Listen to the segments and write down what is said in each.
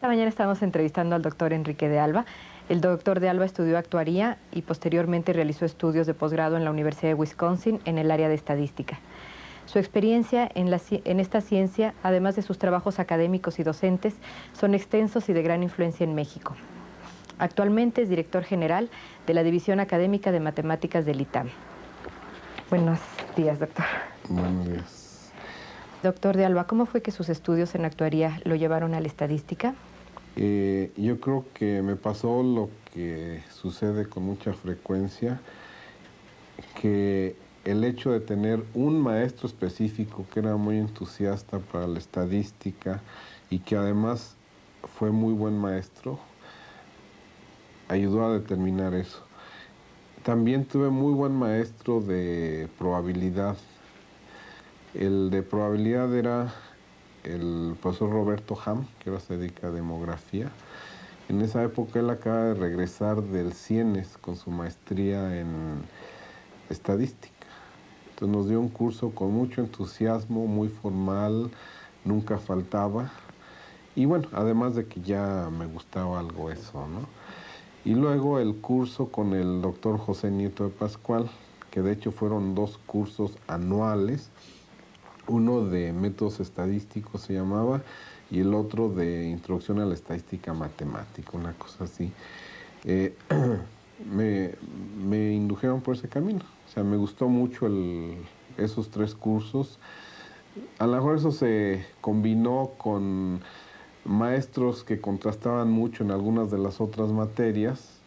Esta mañana estamos entrevistando al doctor Enrique de Alba. El doctor de Alba estudió actuaría y posteriormente realizó estudios de posgrado en la Universidad de Wisconsin en el área de estadística. Su experiencia en esta ciencia, además de sus trabajos académicos y docentes, son extensos y de gran influencia en México. Actualmente es director general de la División Académica de Matemáticas del ITAM. Buenos días, doctor. Buenos días. Doctor de Alba, ¿cómo fue que sus estudios en actuaría lo llevaron a la estadística? Yo creo que me pasó lo que sucede con mucha frecuencia, que el hecho de tener un maestro específico que era muy entusiasta para la estadística y que además fue muy buen maestro, ayudó a determinar eso. También tuve muy buen maestro de probabilidad. El de probabilidad era el profesor Roberto Ham, que ahora se dedica a demografía. En esa época él acaba de regresar del CIENES con su maestría en estadística. Entonces nos dio un curso con mucho entusiasmo, muy formal, nunca faltaba. Y bueno, además de que ya me gustaba algo eso, ¿no? Y luego el curso con el doctor José Nieto de Pascual, que de hecho fueron 2 cursos anuales, uno de métodos estadísticos se llamaba, y el otro de introducción a la estadística matemática, una cosa así. Me indujeron por ese camino. O sea, me gustó mucho esos 3 cursos. A lo mejor eso se combinó con maestros que contrastaban mucho en algunas de las otras materias,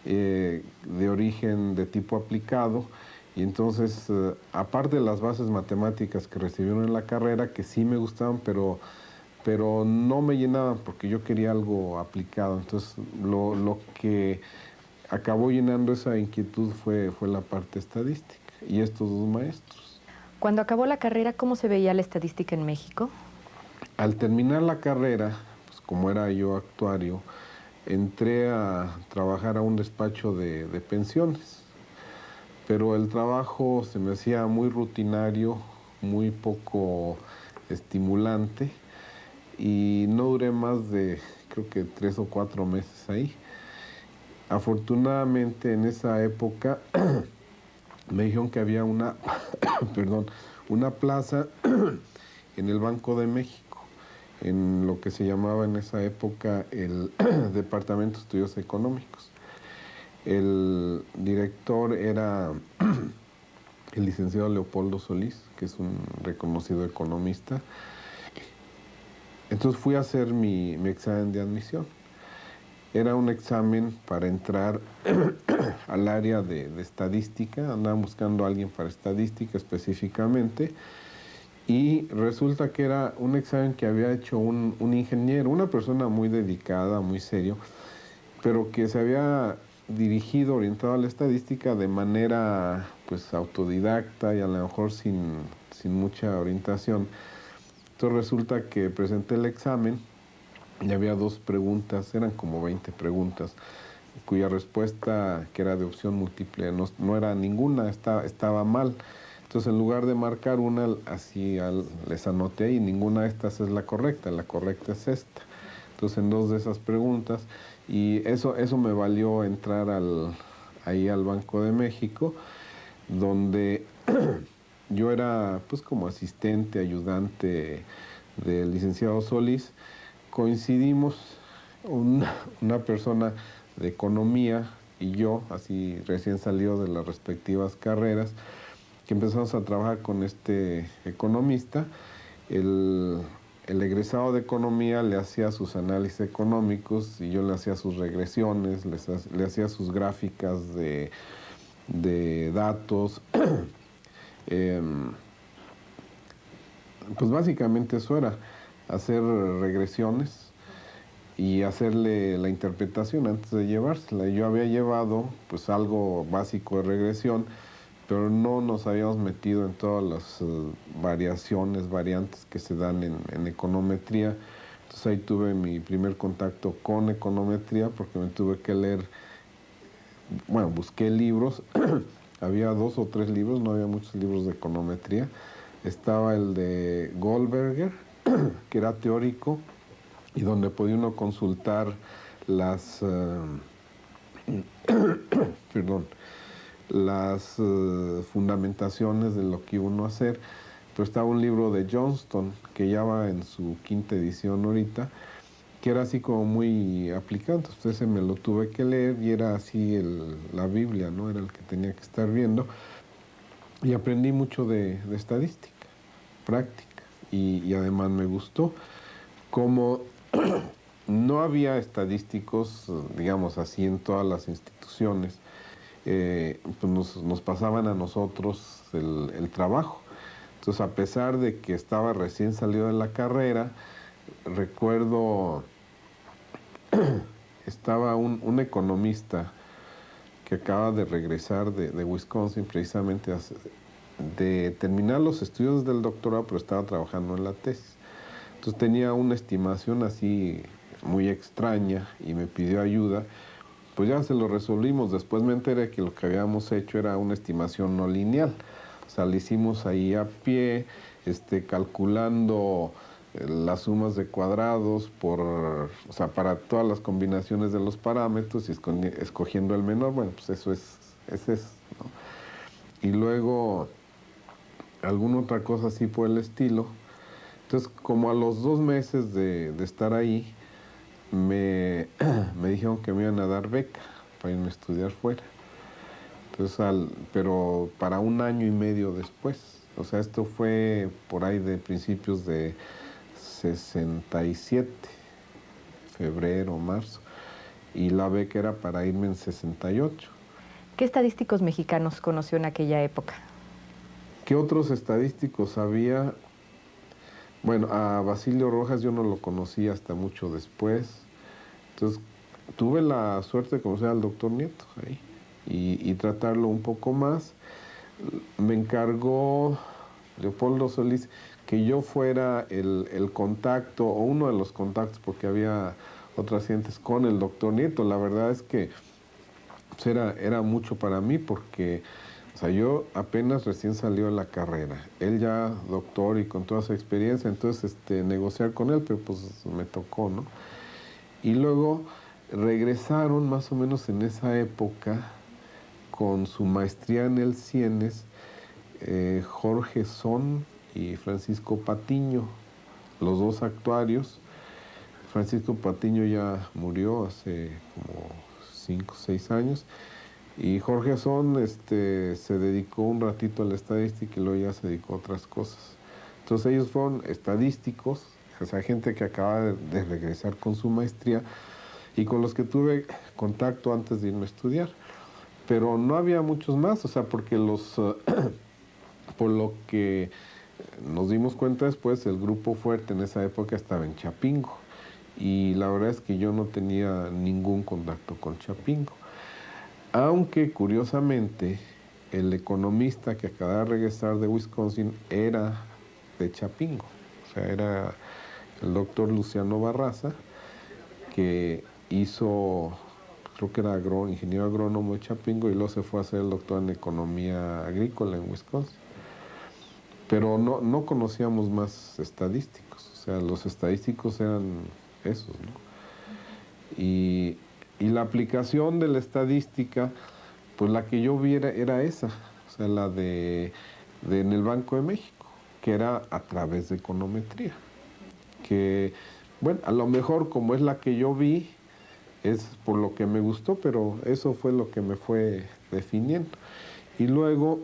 de origen de tipo aplicado, y entonces, aparte de las bases matemáticas que recibieron en la carrera, que sí me gustaban, pero no me llenaban porque yo quería algo aplicado. Entonces, lo que acabó llenando esa inquietud fue la parte estadística y estos 2 maestros. Cuando acabó la carrera, ¿cómo se veía la estadística en México? Al terminar la carrera, pues como era yo actuario, entré a trabajar a un despacho de pensiones, pero el trabajo se me hacía muy rutinario, muy poco estimulante, y no duré más de, creo que 3 o 4 meses ahí. Afortunadamente en esa época me dijeron que había una, perdón, una plaza en el Banco de México, en lo que se llamaba en esa época el Departamento de Estudios Económicos. El director era el licenciado Leopoldo Solís, que es un reconocido economista. Entonces fui a hacer mi examen de admisión. Era un examen para entrar al área de estadística. Andaban buscando a alguien para estadística específicamente. Y resulta que era un examen que había hecho un ingeniero, una persona muy dedicada, muy serio, pero que se había dirigido, orientado a la estadística de manera pues autodidacta y a lo mejor sin mucha orientación. Entonces resulta que presenté el examen y había 2 preguntas, eran como 20 preguntas, cuya respuesta, que era de opción múltiple, no era ninguna, estaba mal. Entonces, en lugar de marcar una, así les anoté y ninguna de estas es la correcta es esta. Entonces, en 2 de esas preguntas, y eso me valió entrar ahí al Banco de México, donde yo era pues como asistente, ayudante del licenciado Solís. Coincidimos una persona de economía y yo, así recién salido de las respectivas carreras, que empezamos a trabajar con este economista. El egresado de economía le hacía sus análisis económicos y yo le hacía sus regresiones, le hacía sus gráficas de datos. Pues básicamente eso era, hacer regresiones y hacerle la interpretación antes de llevársela. Yo había llevado pues algo básico de regresión, pero no nos habíamos metido en todas las variantes que se dan en econometría. Entonces ahí tuve mi primer contacto con econometría, porque me tuve que leer, bueno, busqué libros, había 2 o 3 libros, no había muchos libros de econometría. Estaba el de Goldberger, que era teórico, y donde podía uno consultar las, perdón, las fundamentaciones de lo que iba uno a hacer. Pero estaba un libro de Johnston, que ya va en su 5ª edición ahorita, que era así como muy aplicado. Entonces ese me lo tuve que leer y era así la Biblia, ¿no? Era el que tenía que estar viendo. Y aprendí mucho de estadística, práctica, y además me gustó. Como no había estadísticos, digamos así, en todas las instituciones, pues nos pasaban a nosotros el trabajo. Entonces, a pesar de que estaba recién salido de la carrera, recuerdo, estaba un economista que acaba de regresar de Wisconsin, precisamente de terminar los estudios del doctorado, pero estaba trabajando en la tesis. Entonces tenía una estimación así muy extraña y me pidió ayuda. Pues ya se lo resolvimos. Después me enteré que lo que habíamos hecho era una estimación no lineal. O sea, le hicimos ahí a pie, calculando las sumas de cuadrados o sea, para todas las combinaciones de los parámetros y escogiendo el menor. Bueno, pues eso es eso, ¿no? Y luego alguna otra cosa así por el estilo. Entonces, como a los 2 meses de estar ahí, me dijeron que me iban a dar beca para irme a estudiar fuera. Entonces, pero para 1 año y medio después. O sea, esto fue por ahí de principios de 67, febrero, marzo. Y la beca era para irme en 68. ¿Qué estadísticos mexicanos conoció en aquella época? ¿Qué otros estadísticos había? Bueno, a Basilio Rojas yo no lo conocí hasta mucho después. Entonces, tuve la suerte de conocer al doctor Nieto ahí y tratarlo un poco más. Me encargó Leopoldo Solís que yo fuera el contacto, o uno de los contactos, porque había otras gentes con el doctor Nieto. La verdad es que pues, era mucho para mí porque, o sea, yo apenas recién salió de la carrera, él ya doctor y con toda su experiencia, entonces negociar con él, pero pues me tocó, ¿no? Y luego regresaron más o menos en esa época con su maestría en el CIENES, Jorge Son y Francisco Patiño, los dos actuarios. Francisco Patiño ya murió hace como 5 o 6 años. Y Jorge Son se dedicó un ratito a la estadística y luego ya se dedicó a otras cosas. Entonces ellos fueron estadísticos, o sea, gente que acaba de regresar con su maestría y con los que tuve contacto antes de irme a estudiar. Pero no había muchos más, o sea, porque por lo que nos dimos cuenta después, el grupo fuerte en esa época estaba en Chapingo. Y la verdad es que yo no tenía ningún contacto con Chapingo. Aunque, curiosamente, el economista que acaba de regresar de Wisconsin era de Chapingo. O sea, era el doctor Luciano Barraza, que hizo, creo que era ingeniero agrónomo de Chapingo, y luego se fue a hacer el doctor en economía agrícola en Wisconsin. Pero no conocíamos más estadísticos. O sea, los estadísticos eran esos, ¿no? Y la aplicación de la estadística, pues la que yo vi era esa, o sea, la en el Banco de México, que era a través de econometría. Que, bueno, a lo mejor como es la que yo vi, es por lo que me gustó, pero eso fue lo que me fue definiendo. Y luego,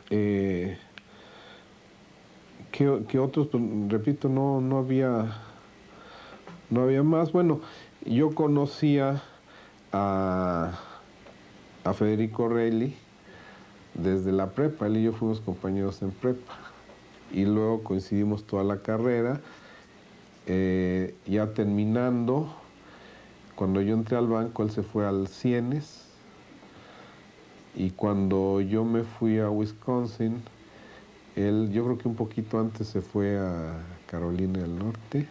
¿qué otros? Pues, repito, no había más. Bueno, yo conocía a Federico Reilly desde la prepa. Él y yo fuimos compañeros en prepa. Y luego coincidimos toda la carrera. Ya terminando, cuando yo entré al banco, él se fue al CIENES. Y cuando yo me fui a Wisconsin, él, yo creo que un poquito antes se fue a Carolina del Norte.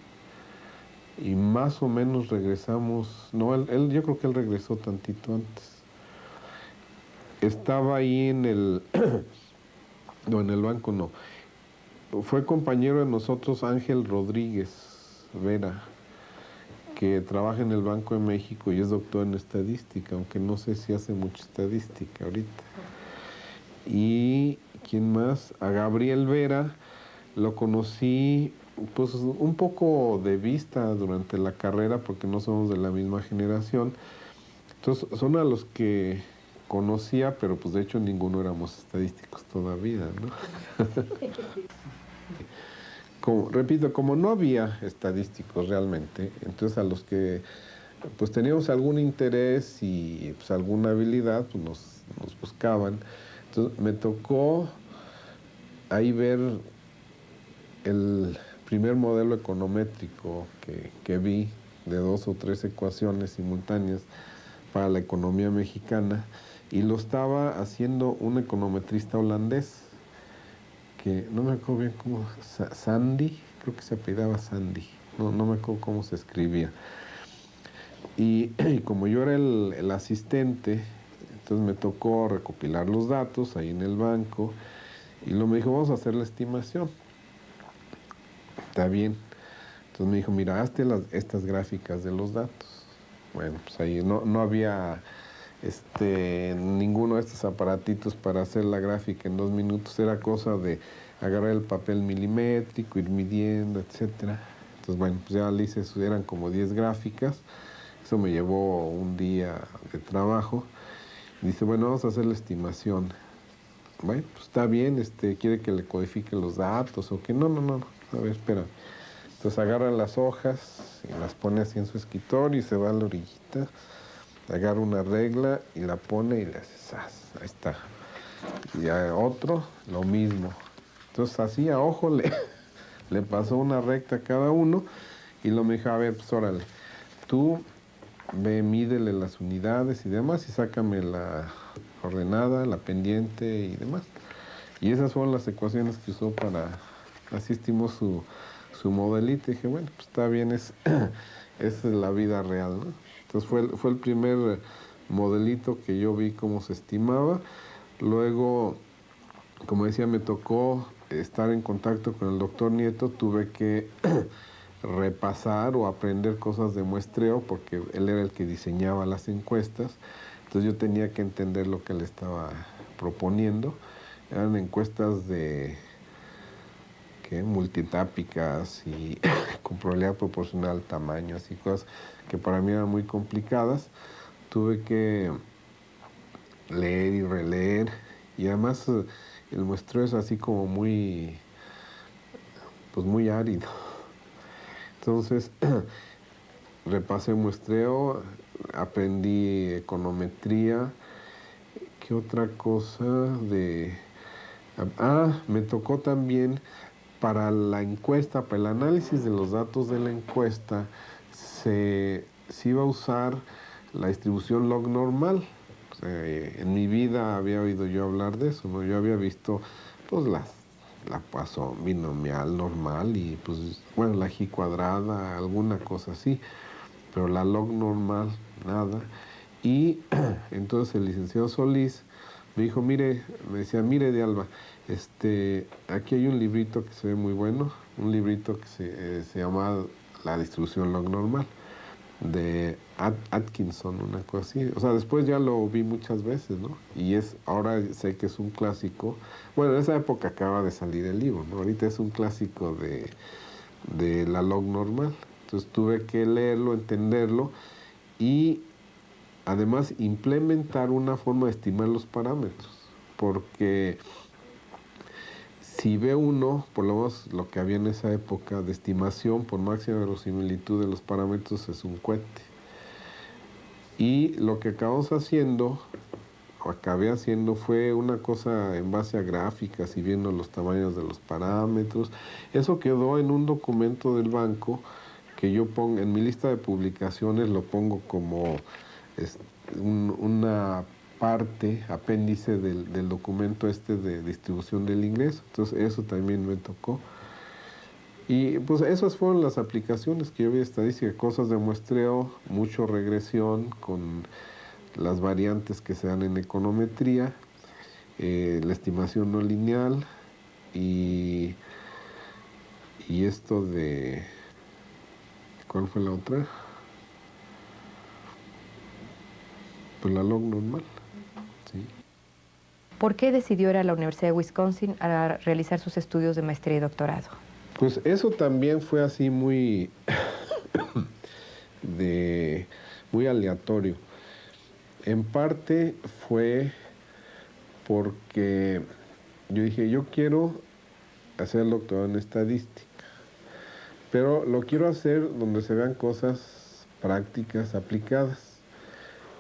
Y más o menos regresamos, no, yo creo que él regresó tantito antes. Estaba ahí en no, en el banco no. Fue compañero de nosotros Ángel Rodríguez, Vera, que trabaja en el Banco de México y es doctor en estadística, aunque no sé si hace mucha estadística ahorita. Y ¿quién más? A Gabriel Vera lo conocí pues un poco de vista durante la carrera porque no somos de la misma generación. Entonces son a los que conocía, pero pues de hecho ninguno éramos estadísticos todavía, ¿no? Repito, como no había estadísticos realmente, entonces a los que pues teníamos algún interés y pues alguna habilidad, pues nos buscaban. Entonces me tocó ahí ver el primer modelo econométrico que vi de 2 o 3 ecuaciones simultáneas para la economía mexicana y lo estaba haciendo un econometrista holandés que no me acuerdo bien cómo, Sandy, creo que se apellidaba Sandy, no me acuerdo cómo se escribía. Y como yo era el asistente, entonces me tocó recopilar los datos ahí en el banco y luego me dijo, vamos a hacer la estimación. Está bien. Entonces me dijo, mira, hazte estas gráficas de los datos. Bueno, pues ahí no había ninguno de estos aparatitos para hacer la gráfica en 2 minutos. Era cosa de agarrar el papel milimétrico, ir midiendo, etcétera. Entonces, bueno, pues ya le hice eso, eran como 10 gráficas. Eso me llevó un día de trabajo. Dice, bueno, vamos a hacer la estimación. Bueno, pues está bien, quiere que le codifique los datos o que no. A ver, espera. Entonces agarra las hojas y las pone así en su escritorio y se va a la orillita, agarra una regla y la pone y le hace ¡zas! Ahí está. Y a otro, lo mismo. Entonces así a ojo le pasó una recta a cada uno y lo me dijo, a ver, pues órale, tú ve, mídele las unidades y demás y sácame la ordenada, la pendiente y demás. Y esas fueron las ecuaciones que usó así estimó su modelito. Y dije, bueno, pues está bien, es la vida real, ¿no? Entonces fue el primer modelito que yo vi cómo se estimaba. Luego, como decía, me tocó estar en contacto con el doctor Nieto, tuve que repasar o aprender cosas de muestreo porque él era el que diseñaba las encuestas. Entonces yo tenía que entender lo que él estaba proponiendo. Eran encuestas de multitápicas y con probabilidad proporcional, tamaños y cosas que para mí eran muy complicadas. Tuve que leer y releer y además el muestreo es así como pues muy árido. Entonces repasé muestreo, aprendí econometría. ¿Qué otra cosa me tocó también para la encuesta, para el análisis de los datos de la encuesta, se iba a usar la distribución log normal. O sea, en mi vida había oído yo hablar de eso, ¿no? Yo había visto pues la Poisson binomial normal y pues bueno, la G cuadrada, alguna cosa así, pero la log normal, nada. Y entonces el licenciado Solís me dijo, me decía, mire de Alba, aquí hay un librito que se ve muy bueno, un librito que se llama La distribución log normal, de Atkinson, una cosa así. O sea, después ya lo vi muchas veces, ¿no? Y ahora sé que es un clásico. Bueno, en esa época acaba de salir el libro, ¿no? Ahorita es un clásico de la log normal. Entonces tuve que leerlo, entenderlo y además implementar una forma de estimar los parámetros, porque si ve uno, por lo menos lo que había en esa época de estimación por máxima verosimilitud de los parámetros es un cohete. Y lo que acabé haciendo fue una cosa en base a gráficas y viendo los tamaños de los parámetros. Eso quedó en un documento del banco que yo pongo en mi lista de publicaciones, lo pongo como una parte, apéndice del documento de distribución del ingreso. Entonces eso también me tocó. Y pues esas fueron las aplicaciones que yo vi de estadística, cosas de muestreo, mucho regresión con las variantes que se dan en econometría, la estimación no lineal y esto ¿Cuál fue la otra? Pues la log normal, sí. ¿Por qué decidió ir a la Universidad de Wisconsin a realizar sus estudios de maestría y doctorado? Pues eso también fue así muy, muy aleatorio. En parte fue porque yo dije, yo quiero hacer el doctorado en estadística, pero lo quiero hacer donde se vean cosas prácticas, aplicadas.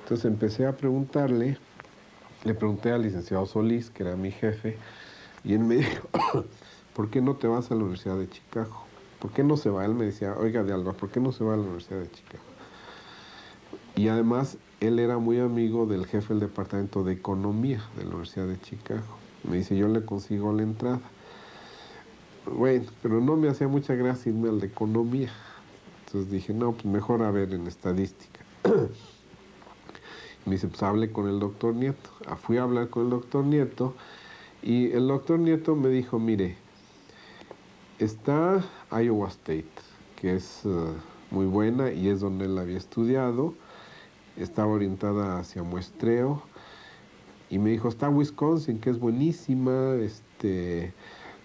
Entonces empecé a preguntarle, le pregunté al licenciado Solís, que era mi jefe, y él me dijo, ¿por qué no te vas a la Universidad de Chicago? ¿Por qué no se va? Él me decía, oiga de Alba, ¿por qué no se va a la Universidad de Chicago? Y además, él era muy amigo del jefe del departamento de economía de la Universidad de Chicago. Me dice, yo le consigo la entrada. Bueno, pero no me hacía mucha gracia irme al de economía. Entonces dije, no, pues mejor a ver en estadística. Me dice, pues hable con el doctor Nieto. Fui a hablar con el doctor Nieto y el doctor Nieto me dijo, mire, está Iowa State, que es muy buena y es donde él había estudiado. Estaba orientada hacia muestreo. Y me dijo, está Wisconsin, que es buenísima,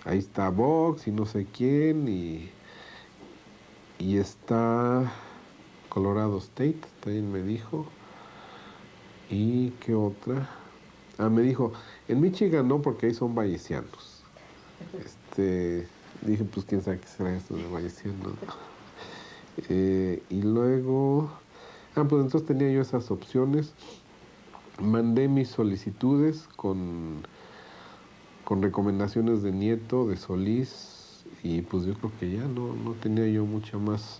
ahí está Vox y no sé quién, y está Colorado State, también me dijo. ¿Y qué otra? Me dijo, en Michigan no, porque ahí son bayesianos. Dije, pues quién sabe qué será esto de bayesianos. Y luego, pues entonces tenía yo esas opciones. Mandé mis solicitudes con recomendaciones de Nieto, de Solís, y pues yo creo que ya no tenía yo mucha más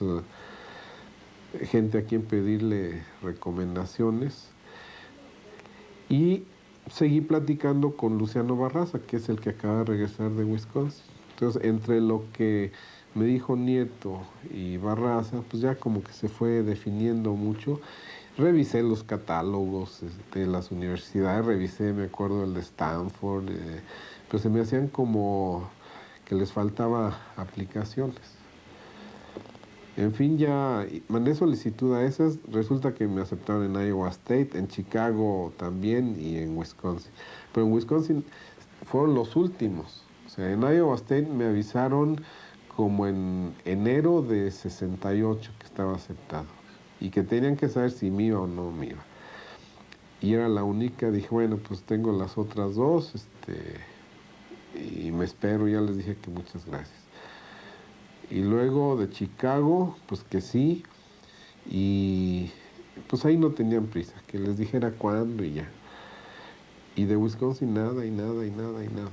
gente a quien pedirle recomendaciones. Y seguí platicando con Luciano Barraza, que es el que acaba de regresar de Wisconsin. Entonces, entre lo que me dijo Nieto y Barraza, pues ya como que se fue definiendo mucho. Revisé los catálogos de las universidades, revisé, me acuerdo, el de Stanford, pero se me hacían como que les faltaba aplicaciones. En fin, ya mandé solicitud a esas, resulta que me aceptaron en Iowa State, en Chicago también y en Wisconsin. Pero en Wisconsin fueron los últimos. O sea, en Iowa State me avisaron como en enero de 68 que estaba aceptado y que tenían que saber si me iba o no me iba. Y era la única, dije, bueno, pues tengo las otras dos, y me espero, ya les dije que muchas gracias. Y luego de Chicago, pues que sí, y pues ahí no tenían prisa, que les dijera cuándo y ya. Y de Wisconsin nada, y nada, y nada, y nada.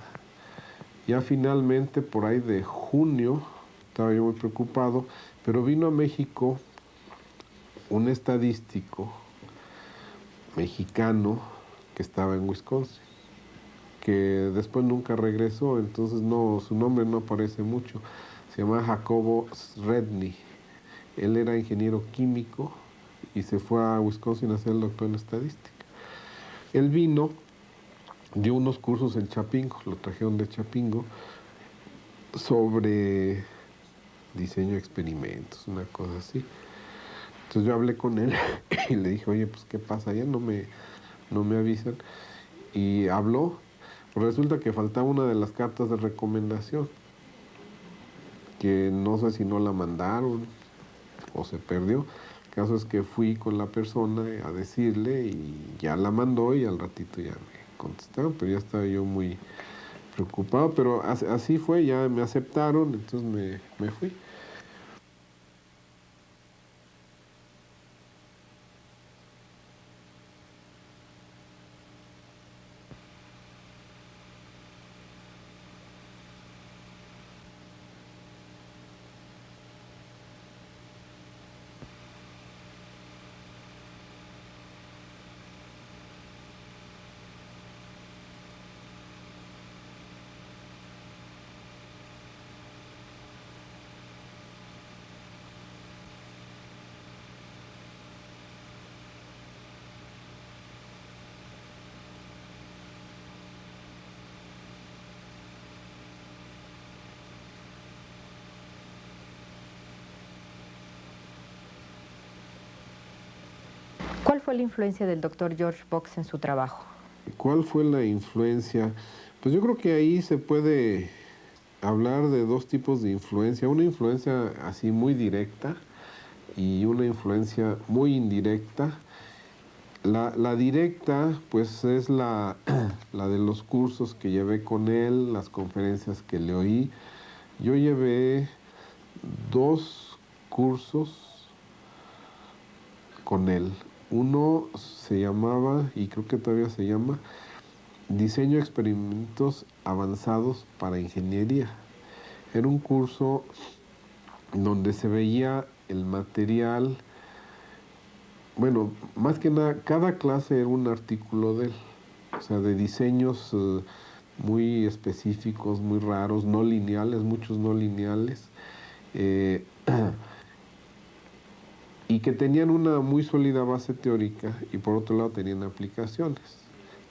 Ya finalmente, por ahí de junio, estaba yo muy preocupado, pero vino a México un estadístico mexicano que estaba en Wisconsin, que después nunca regresó, entonces no, su nombre no aparece mucho. Se llama Jacobo Sredny. Él era ingeniero químico y se fue a Wisconsin a hacer el doctor en estadística. Él vino, dio unos cursos en Chapingo, lo trajeron de Chapingo, sobre diseño de experimentos, una cosa así. Entonces yo hablé con él y le dije, oye, pues ¿qué pasa? Ya no me avisan. Y habló, pues resulta que faltaba una de las cartas de recomendación, que no sé si no la mandaron o se perdió. El caso es que fui con la persona a decirle y ya la mandó y al ratito ya me contestaron, pero ya estaba yo muy preocupado, pero así fue, ya me aceptaron, entonces me fui. ¿Cuál fue la influencia del doctor George Box en su trabajo? ¿Cuál fue la influencia? Pues yo creo que ahí se puede hablar de dos tipos de influencia. Una influencia así muy directa y una influencia muy indirecta. La directa, pues es la de los cursos que llevé con él, las conferencias que le oí. Yo llevé 2 cursos con él. Uno se llamaba, y creo que todavía se llama, Diseño de Experimentos Avanzados para Ingeniería. Era un curso donde se veía el material. Bueno, más que nada, cada clase era un artículo de él, o sea, de diseños muy específicos, muy raros, no lineales, muchos no lineales, eh, y que tenían una muy sólida base teórica y por otro lado tenían aplicaciones.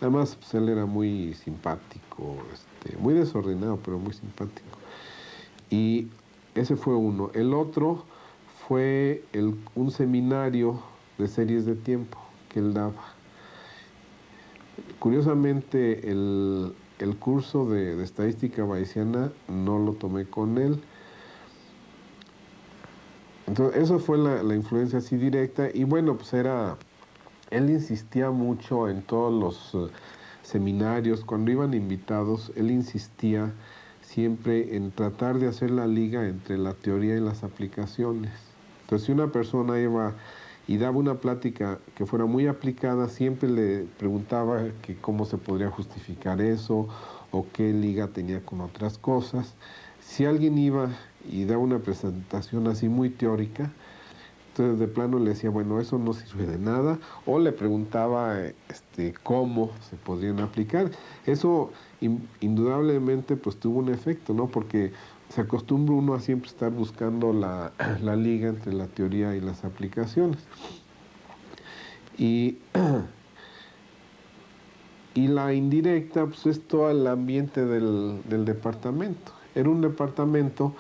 Además, pues, él era muy simpático, muy desordenado, pero muy simpático. Y ese fue uno. El otro fue un seminario de series de tiempo que él daba. Curiosamente, el curso de estadística bayesiana no lo tomé con él. Entonces, eso fue la influencia así directa. Y bueno, pues él insistía mucho en todos los seminarios. Cuando iban invitados, él insistía siempre en tratar de hacer la liga entre la teoría y las aplicaciones. Entonces, si una persona iba y daba una plática que fuera muy aplicada, siempre le preguntaba que cómo se podría justificar eso o qué liga tenía con otras cosas. Si alguien iba y daba una presentación así muy teórica, entonces de plano le decía, bueno, eso no sirve de nada, o le preguntaba cómo se podrían aplicar. Eso indudablemente pues tuvo un efecto, ¿no? Porque se acostumbra uno a siempre estar buscando la liga entre la teoría y las aplicaciones. Y, y la indirecta pues es todo el ambiente del departamento. Era un departamento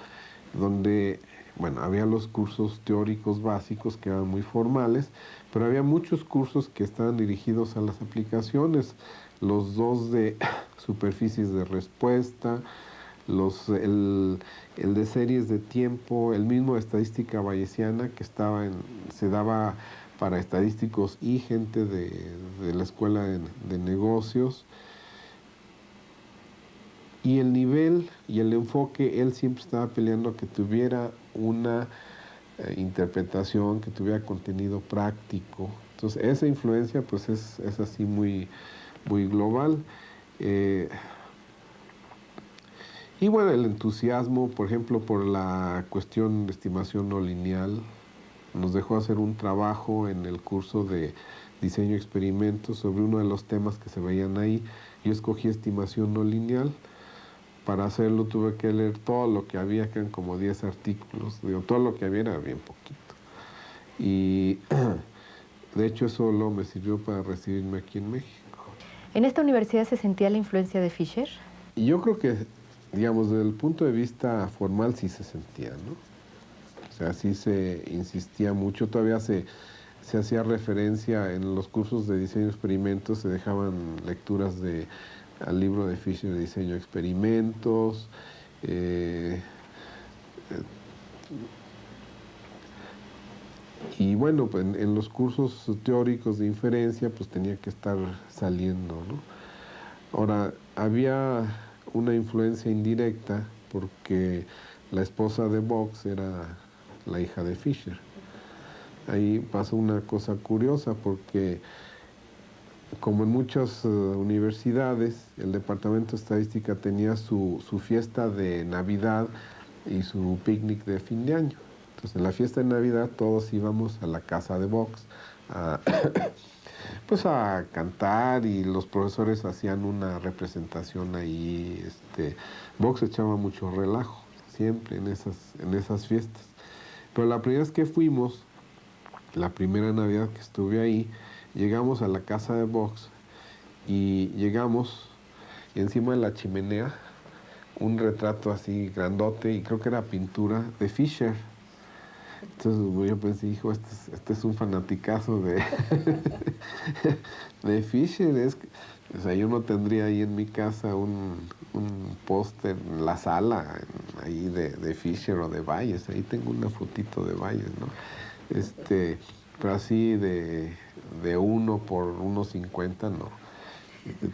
donde, bueno, había los cursos teóricos básicos que eran muy formales, pero había muchos cursos que estaban dirigidos a las aplicaciones, los 2 de superficies de respuesta, el de series de tiempo, el mismo de estadística bayesiana que se daba para estadísticos y gente de la escuela de negocios. Y el nivel y el enfoque, él siempre estaba peleando que tuviera una interpretación, que tuviera contenido práctico. Entonces, esa influencia pues es así muy, muy global. Y bueno, el entusiasmo, por ejemplo, por la cuestión de estimación no lineal, nos dejó hacer un trabajo en el curso de diseño de experimentos sobre uno de los temas que se veían ahí. Yo escogí estimación no lineal. Para hacerlo tuve que leer todo lo que había, que eran como 10 artículos. Digo, todo lo que había era bien poquito. Y de hecho eso solo me sirvió para recibirme aquí en México. ¿En esta universidad se sentía la influencia de Fisher? Y yo creo que, digamos, desde el punto de vista formal sí se sentía, ¿no? O sea, sí se insistía mucho, todavía se hacía referencia en los cursos de diseño de experimentos, se dejaban lecturas al libro de Fisher de diseño de experimentos, y bueno, pues en los cursos teóricos de inferencia pues tenía que estar saliendo, ¿no? Ahora, había una influencia indirecta porque la esposa de Box era la hija de Fisher. Ahí pasó una cosa curiosa porque, como en muchas universidades, el departamento de estadística tenía su fiesta de Navidad y su picnic de fin de año. Entonces, en la fiesta de Navidad todos íbamos a la casa de Box pues a cantar, y los profesores hacían una representación ahí. Box echaba mucho relajo siempre en esas fiestas. Pero la primera vez que fuimos, la primera Navidad que estuve ahí, llegamos a la casa de Box y llegamos y encima de la chimenea un retrato así grandote, y creo que era pintura de Fisher. Entonces yo pensé, hijo, este es un fanaticazo de Fisher. O sea, yo no tendría ahí en mi casa un póster en la sala ahí de Fisher o de Baez. Ahí tengo una fotito de Baez, ¿no? Pero así de 1 por 1.50, no.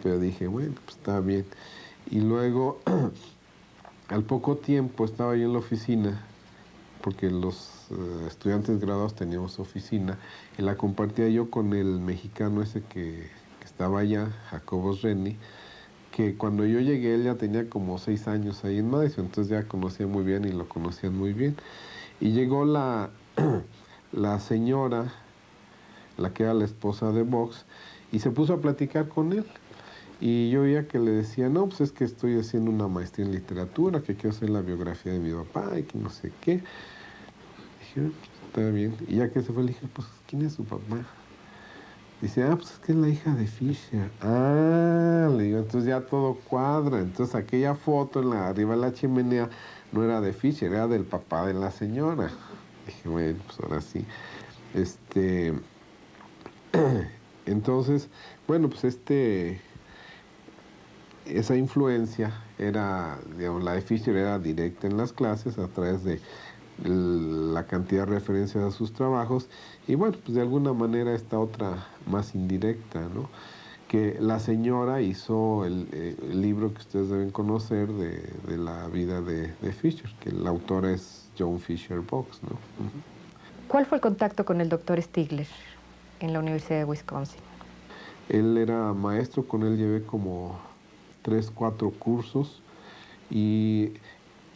Pero dije, bueno, pues está bien. Y luego, al poco tiempo, estaba yo en la oficina, porque los estudiantes graduados teníamos oficina, y la compartía yo con el mexicano ese que estaba allá, Jacobo Renny, que cuando yo llegué él ya tenía como 6 años ahí en Madison, entonces ya conocía muy bien y lo conocían muy bien. Y llegó la señora, la que era la esposa de Vox, y se puso a platicar con él. Y yo oía que le decía, no, pues es que estoy haciendo una maestría en literatura, que quiero hacer la biografía de mi papá y que no sé qué. Dije, está bien. Y ya que se fue, le dije, pues, ¿quién es su papá? Dice, pues es que es la hija de Fisher. Le digo, entonces ya todo cuadra. Entonces aquella foto arriba de la chimenea no era de Fisher, era del papá de la señora. Dije, bueno, pues ahora sí. Entonces, bueno, pues esa influencia era, digamos, la de Fisher era directa en las clases a través de la cantidad de referencias a sus trabajos, y bueno, pues de alguna manera esta otra más indirecta, ¿no? Que la señora hizo el libro que ustedes deben conocer de la vida de Fisher, que la autora es Joan Fisher Box, ¿no? ¿Cuál fue el contacto con el doctor Stigler en la Universidad de Wisconsin? Él era maestro, con él llevé como 3, 4 cursos, y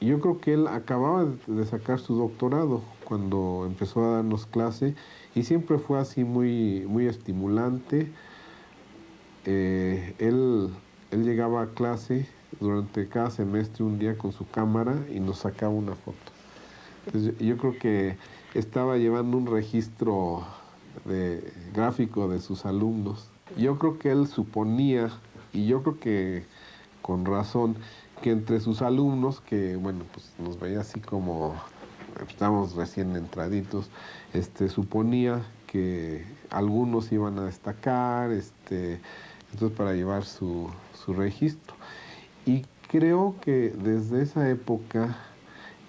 yo creo que él acababa de sacar su doctorado cuando empezó a darnos clase, y siempre fue así muy, muy estimulante. Él llegaba a clase durante cada semestre un día con su cámara y nos sacaba una foto. Entonces, yo creo que estaba llevando un registro gráfico de sus alumnos. Yo creo que él suponía, y yo creo que con razón, que entre sus alumnos, que bueno, pues nos veía así como estábamos recién entraditos, suponía que algunos iban a destacar, entonces para llevar su registro. Y creo que desde esa época,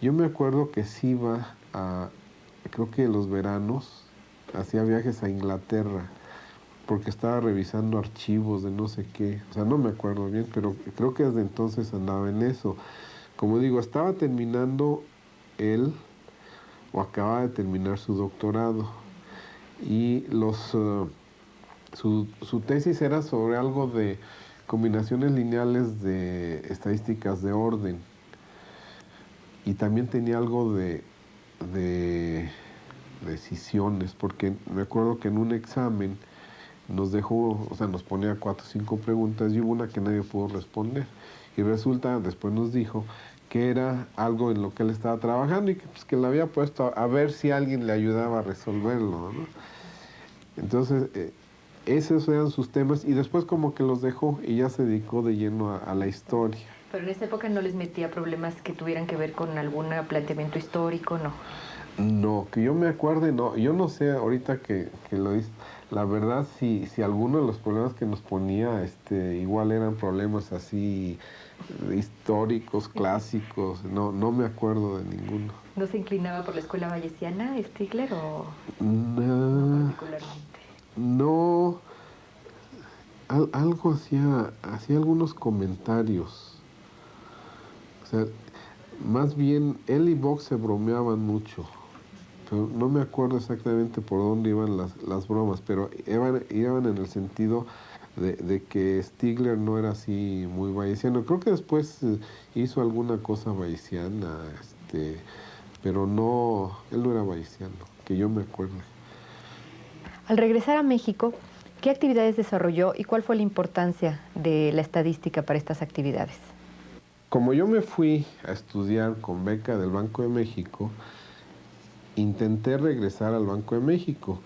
yo me acuerdo que sí iba creo que los veranos, hacía viajes a Inglaterra, porque estaba revisando archivos de no sé qué, o sea, no me acuerdo bien, pero creo que desde entonces andaba en eso. Como digo, estaba terminando él, o acababa de terminar su doctorado, y su tesis era sobre algo de combinaciones lineales de estadísticas de orden, y también tenía algo de decisiones, porque me acuerdo que en un examen nos dejó, o sea, nos ponía 4 o 5 preguntas y hubo una que nadie pudo responder. Y resulta, después nos dijo que era algo en lo que él estaba trabajando y que, pues, que le había puesto a ver si alguien le ayudaba a resolverlo, ¿no? Entonces, esos eran sus temas, y después como que los dejó y ya se dedicó de lleno a la historia. Pero en esa época no les metía problemas que tuvieran que ver con algún planteamiento histórico, ¿no? No, que yo me acuerde, no. Yo no sé ahorita que lo dices. La verdad, si alguno de los problemas que nos ponía, igual eran problemas así históricos, clásicos, no me acuerdo de ninguno. ¿No se inclinaba por la escuela bayesiana, Stigler, o no No, particularmente? no, algo hacía algunos comentarios. O sea, más bien él y Vox se bromeaban mucho. Pero no me acuerdo exactamente por dónde iban las bromas, pero iban en el sentido de que Stigler no era así muy bayesiano. Creo que después hizo alguna cosa bayesiana, pero no, él no era bayesiano, que yo me acuerdo. Al regresar a México, ¿qué actividades desarrolló y cuál fue la importancia de la estadística para estas actividades? Como yo me fui a estudiar con beca del Banco de México, intenté regresar al Banco de México,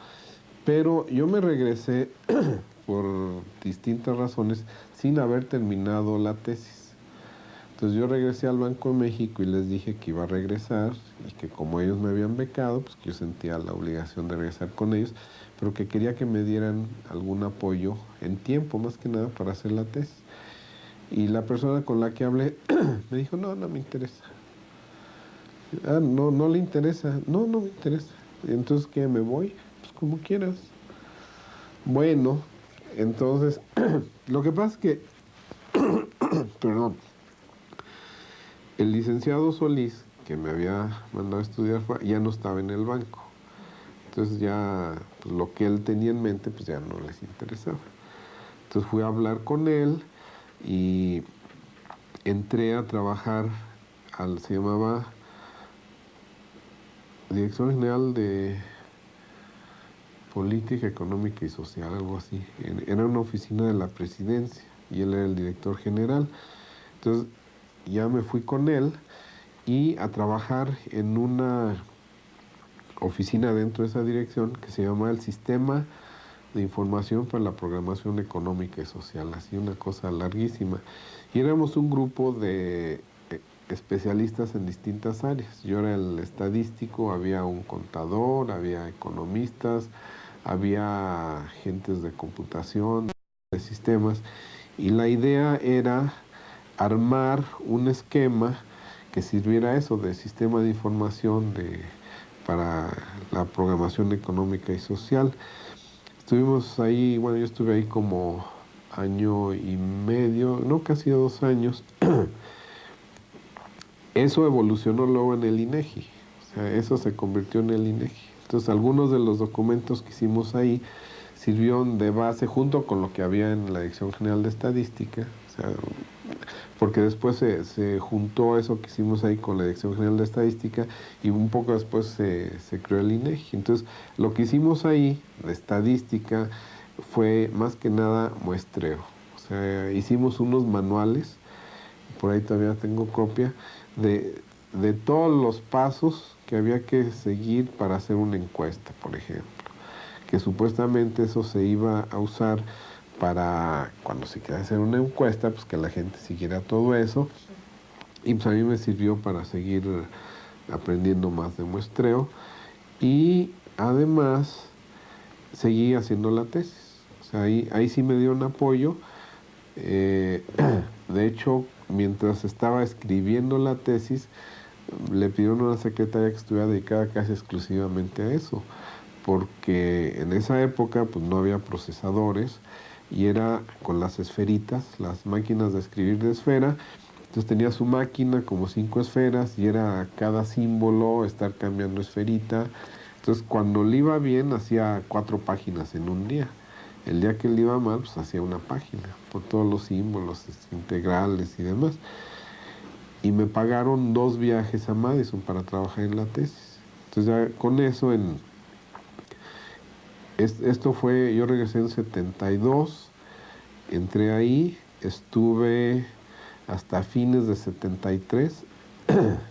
pero yo me regresé por distintas razones sin haber terminado la tesis. Entonces yo regresé al Banco de México y les dije que iba a regresar y que como ellos me habían becado, pues que yo sentía la obligación de regresar con ellos, pero que quería que me dieran algún apoyo en tiempo, más que nada para hacer la tesis. Y la persona con la que hablé me dijo, no, no me interesa. Ah, no, no le interesa. No, no me interesa. Entonces, ¿qué? ¿Me voy? Pues como quieras. Bueno, entonces, lo que pasa es que, perdón, el licenciado Solís, que me había mandado a estudiar, ya no estaba en el banco. Entonces ya pues, lo que él tenía en mente, pues ya no les interesaba. Entonces fui a hablar con él y entré a trabajar se llamaba Dirección General de Política Económica y Social, algo así. Era una oficina de la presidencia y él era el director general. Entonces ya me fui con él y a trabajar en una oficina dentro de esa dirección que se llama el Sistema de Información para la Programación Económica y Social, así una cosa larguísima. Y éramos un grupo de especialistas en distintas áreas. Yo era el estadístico, había un contador, había economistas, había gentes de computación, de sistemas, y la idea era armar un esquema que sirviera eso de sistema de información para la programación económica y social. Estuvimos ahí, bueno, yo estuve ahí como año y medio, no, casi 2 años. Eso evolucionó luego en el INEGI, o sea, eso se convirtió en el INEGI. Entonces, algunos de los documentos que hicimos ahí sirvieron de base junto con lo que había en la Dirección General de Estadística, o sea, porque después se juntó eso que hicimos ahí con la Dirección General de Estadística y un poco después se creó el INEGI. Entonces, lo que hicimos ahí de estadística fue más que nada muestreo. O sea, hicimos unos manuales, por ahí todavía tengo copia, de todos los pasos que había que seguir para hacer una encuesta, por ejemplo. Que supuestamente eso se iba a usar para cuando se quiera hacer una encuesta, pues que la gente siguiera todo eso. Y pues a mí me sirvió para seguir aprendiendo más de muestreo. Y además seguí haciendo la tesis. O sea, ahí sí me dieron apoyo. De hecho, mientras estaba escribiendo la tesis, le pidieron a una secretaria que estuviera dedicada casi exclusivamente a eso, porque en esa época pues no había procesadores y era con las esferitas, las máquinas de escribir de esfera. Entonces tenía su máquina como 5 esferas y era cada símbolo estar cambiando esferita. Entonces cuando le iba bien hacía 4 páginas en un día. El día que le iba mal, pues hacía una página, por todos los símbolos integrales y demás. Y me pagaron 2 viajes a Madison para trabajar en la tesis. Entonces ya con eso, esto fue, yo regresé en 72, entré ahí, estuve hasta fines de 73,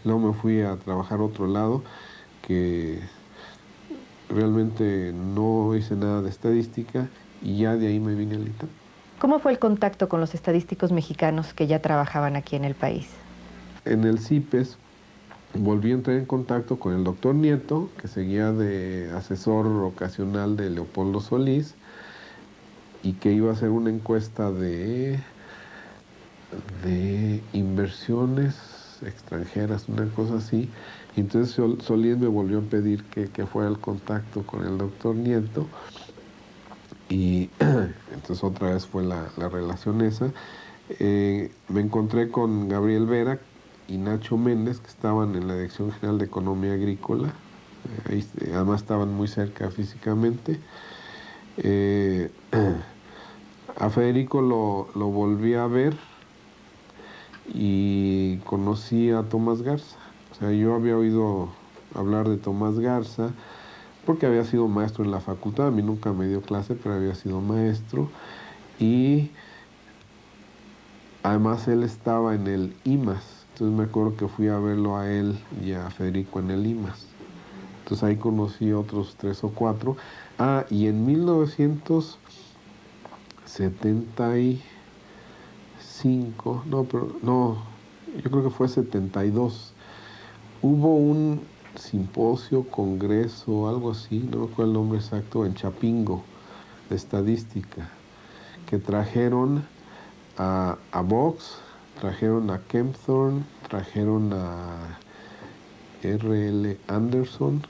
luego me fui a trabajar a otro lado, que realmente no hice nada de estadística, y ya de ahí me vine al ITAM. ¿Cómo fue el contacto con los estadísticos mexicanos que ya trabajaban aquí en el país? En el CIPES volví a entrar en contacto con el doctor Nieto, que seguía de asesor ocasional de Leopoldo Solís, y que iba a hacer una encuesta de inversiones extranjeras, una cosa así. Y entonces Solís me volvió a pedir que fuera el contacto con el doctor Nieto, y entonces otra vez fue la relación esa. Me encontré con Gabriel Vera y Nacho Méndez, que estaban en la Dirección General de Economía Agrícola. Ahí, además estaban muy cerca físicamente. A Federico lo volví a ver y conocí a Tomás Garza. O sea, yo había oído hablar de Tomás Garza porque había sido maestro en la facultad. A mí nunca me dio clase, pero había sido maestro. Y además él estaba en el IMAS. Entonces me acuerdo que fui a verlo a él y a Federico en el IMAS. Entonces ahí conocí otros 3 o 4. Ah, y en 1975, no, yo creo que fue 72, hubo un simposio, congreso, algo así, no me acuerdo el nombre exacto, en Chapingo, de estadística, que trajeron a Box, trajeron a Kempthorne, trajeron a R.L. Anderson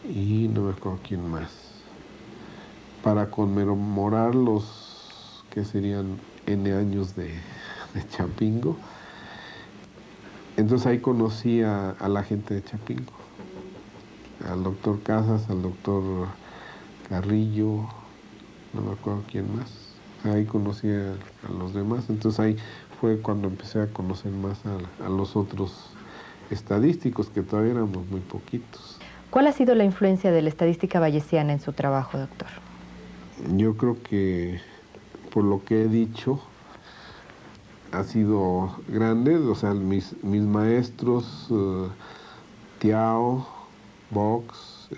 y no me acuerdo quién más, para conmemorar los que serían N años de Chapingo. Entonces ahí conocí a la gente de Chapingo, al doctor Casas, al doctor Carrillo, no me acuerdo quién más. Ahí conocí a los demás, entonces ahí fue cuando empecé a conocer más a los otros estadísticos, que todavía éramos muy poquitos. ¿Cuál ha sido la influencia de la estadística bayesiana en su trabajo, doctor? Yo creo que, por lo que he dicho, ha sido grande. O sea, mis maestros, Tiao, Box,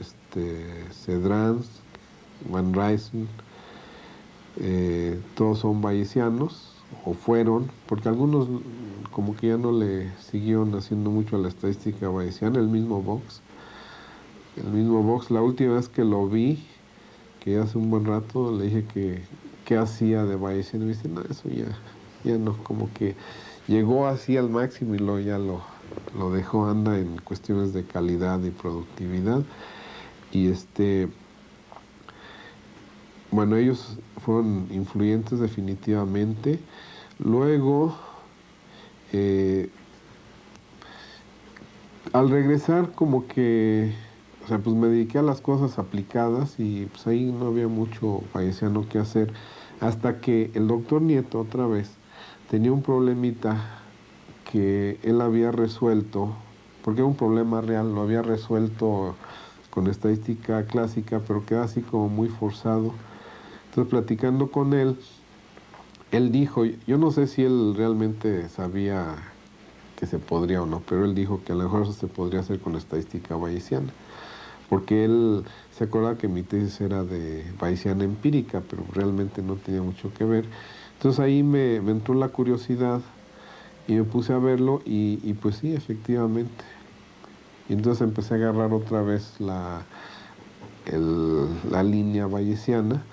Cedrans, Van Ryzen, todos son bayesianos, o fueron, porque algunos como que ya no le siguieron haciendo mucho a la estadística bayesiana. El mismo Box, la última vez que lo vi, que hace un buen rato, le dije que qué hacía de bayesiano, y me dice, no, eso ya no, como que llegó así al máximo y ya lo dejó, anda en cuestiones de calidad y productividad. Y bueno, ellos fueron influyentes definitivamente. Luego, al regresar, como que, o sea, pues me dediqué a las cosas aplicadas y pues ahí no había mucho bayesiano que hacer, hasta que el doctor Nieto otra vez tenía un problemita que él había resuelto, porque era un problema real, lo había resuelto con estadística clásica, pero queda así como muy forzado. Entonces, platicando con él dijo, yo no sé si él realmente sabía que se podría o no, pero él dijo que a lo mejor eso se podría hacer con estadística bayesiana, porque él se acuerda que mi tesis era de bayesiana empírica, pero realmente no tenía mucho que ver. Entonces ahí me entró la curiosidad y me puse a verlo y pues sí, efectivamente. Y entonces empecé a agarrar otra vez la línea bayesiana,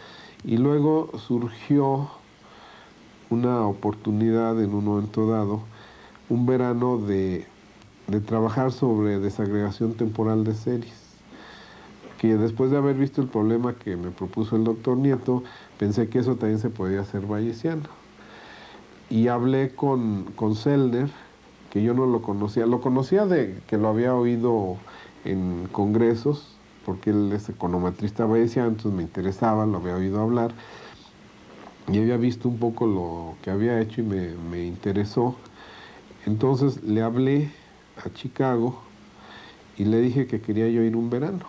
y luego surgió una oportunidad en un momento dado, un verano de trabajar sobre desagregación temporal de series, que después de haber visto el problema que me propuso el doctor Nieto, pensé que eso también se podía hacer bayesiano. Y hablé con Sellner, que yo no lo conocía de que lo había oído en congresos, porque él es econometrista bayesiano, entonces me interesaba, lo había oído hablar, y había visto un poco lo que había hecho y me interesó. Entonces le hablé a Chicago y le dije que quería yo ir un verano,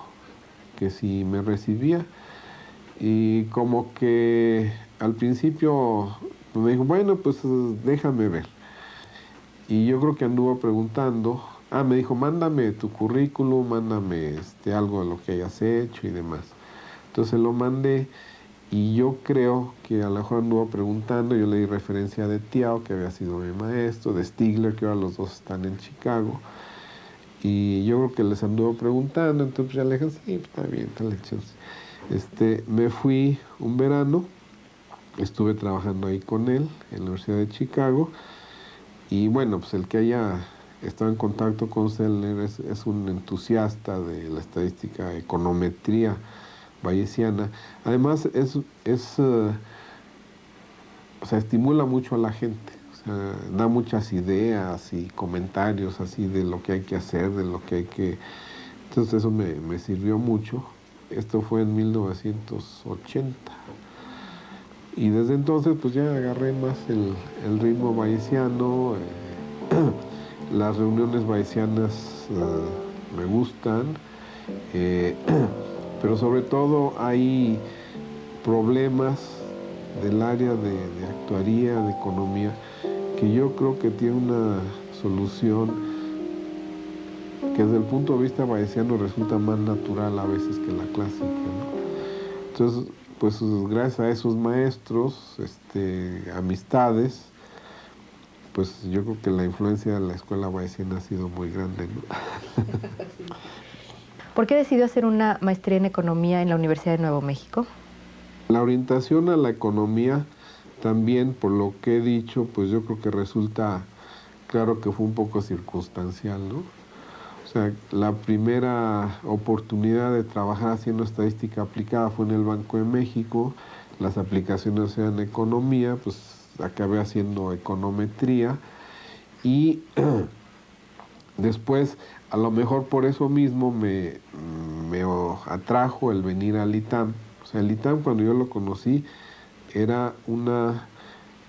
que si me recibía. Y como que al principio me dijo, bueno, pues déjame ver. Y yo creo que anduvo preguntando, me dijo, mándame tu currículum, mándame algo de lo que hayas hecho y demás. Entonces lo mandé, y yo creo que a lo mejor anduvo preguntando. Yo le di referencia de Tiao, que había sido mi maestro, de Stigler, que ahora los dos están en Chicago. Y yo creo que les anduvo preguntando, entonces ya le dije, sí, está bien, dale chance. Me fui un verano, estuve trabajando ahí con él en la Universidad de Chicago, y bueno, pues el que haya estado en contacto con Sellner es un entusiasta de la estadística, econometría bayesiana. Además, o sea, estimula mucho a la gente, o sea, da muchas ideas y comentarios así de lo que hay que hacer, de lo que hay que... Entonces eso me sirvió mucho. Esto fue en 1980. Y desde entonces pues ya agarré más el ritmo bayesiano. Las reuniones bayesianas me gustan, pero sobre todo hay problemas del área de actuaría, de economía, que yo creo que tiene una solución que desde el punto de vista bayesiano resulta más natural a veces que la clásica, ¿no? Entonces, pues gracias a esos maestros, amistades, pues yo creo que la influencia de la escuela bayesiana ha sido muy grande, ¿no? ¿Por qué decidió hacer una maestría en economía en la Universidad de Nuevo México? La orientación a la economía también, por lo que he dicho, pues yo creo que resulta claro que fue un poco circunstancial, ¿no? O sea, la primera oportunidad de trabajar haciendo estadística aplicada fue en el Banco de México, las aplicaciones eran economía, pues acabé haciendo econometría y después, a lo mejor por eso mismo me atrajo el venir al ITAM. O sea, el ITAM cuando yo lo conocí era una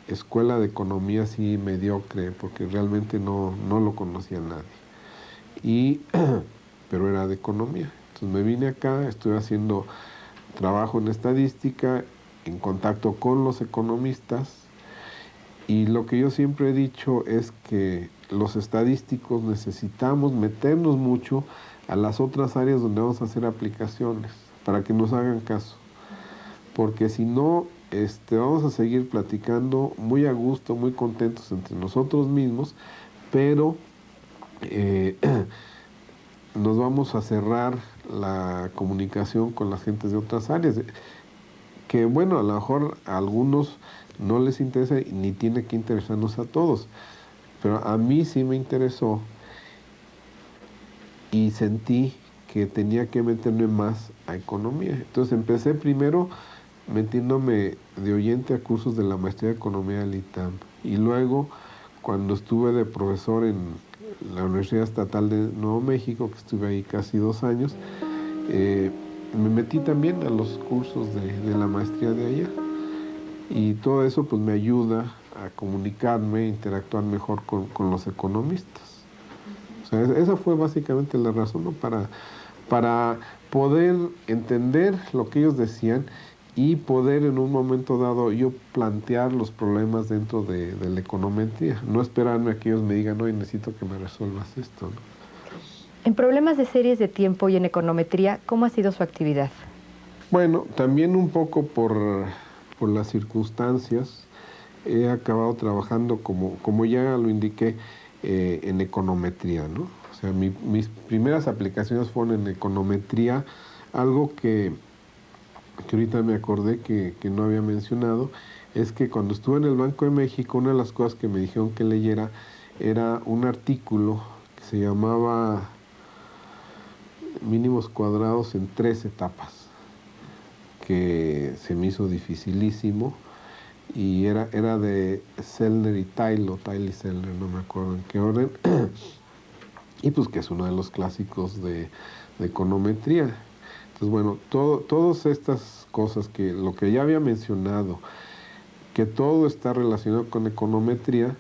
escuela de economía así mediocre, porque realmente no lo conocía nadie. Pero era de economía. Entonces me vine acá, estuve haciendo trabajo en estadística, en contacto con los economistas, y lo que yo siempre he dicho es que los estadísticos necesitamos meternos mucho a las otras áreas donde vamos a hacer aplicaciones, para que nos hagan caso. Porque si no, vamos a seguir platicando muy a gusto, muy contentos entre nosotros mismos, pero nos vamos a cerrar la comunicación con las gentes de otras áreas, que bueno, a lo mejor a algunos no les interesa ni tiene que interesarnos a todos, pero a mí sí me interesó y sentí que tenía que meterme más a economía. Entonces empecé primero metiéndome de oyente a cursos de la maestría de economía del ITAM, y luego cuando estuve de profesor en la Universidad Estatal de Nuevo México, que estuve ahí casi 2 años, me metí también a los cursos de la maestría de allá, y todo eso pues me ayuda a comunicarme, interactuar mejor con los economistas. O sea, esa fue básicamente la razón, ¿no? Para poder entender lo que ellos decían y poder en un momento dado yo plantear los problemas dentro de la econometría, no esperarme a que ellos me digan, oye, necesito que me resuelvas esto, ¿no? En problemas de series de tiempo y en econometría, ¿cómo ha sido su actividad? Bueno, también un poco por las circunstancias, he acabado trabajando como ya lo indiqué, en econometría, ¿no? O sea, mis primeras aplicaciones fueron en econometría, algo que ahorita me acordé que no había mencionado, es que cuando estuve en el Banco de México, una de las cosas que me dijeron que leyera era un artículo que se llamaba Mínimos cuadrados en 3 etapas, que se me hizo dificilísimo, y era de Sellner y Tyle, o Tyle y Sellner, no me acuerdo en qué orden, y pues que es uno de los clásicos de econometría. Entonces, bueno, todas estas cosas, que lo que ya había mencionado, que todo está relacionado con econometría,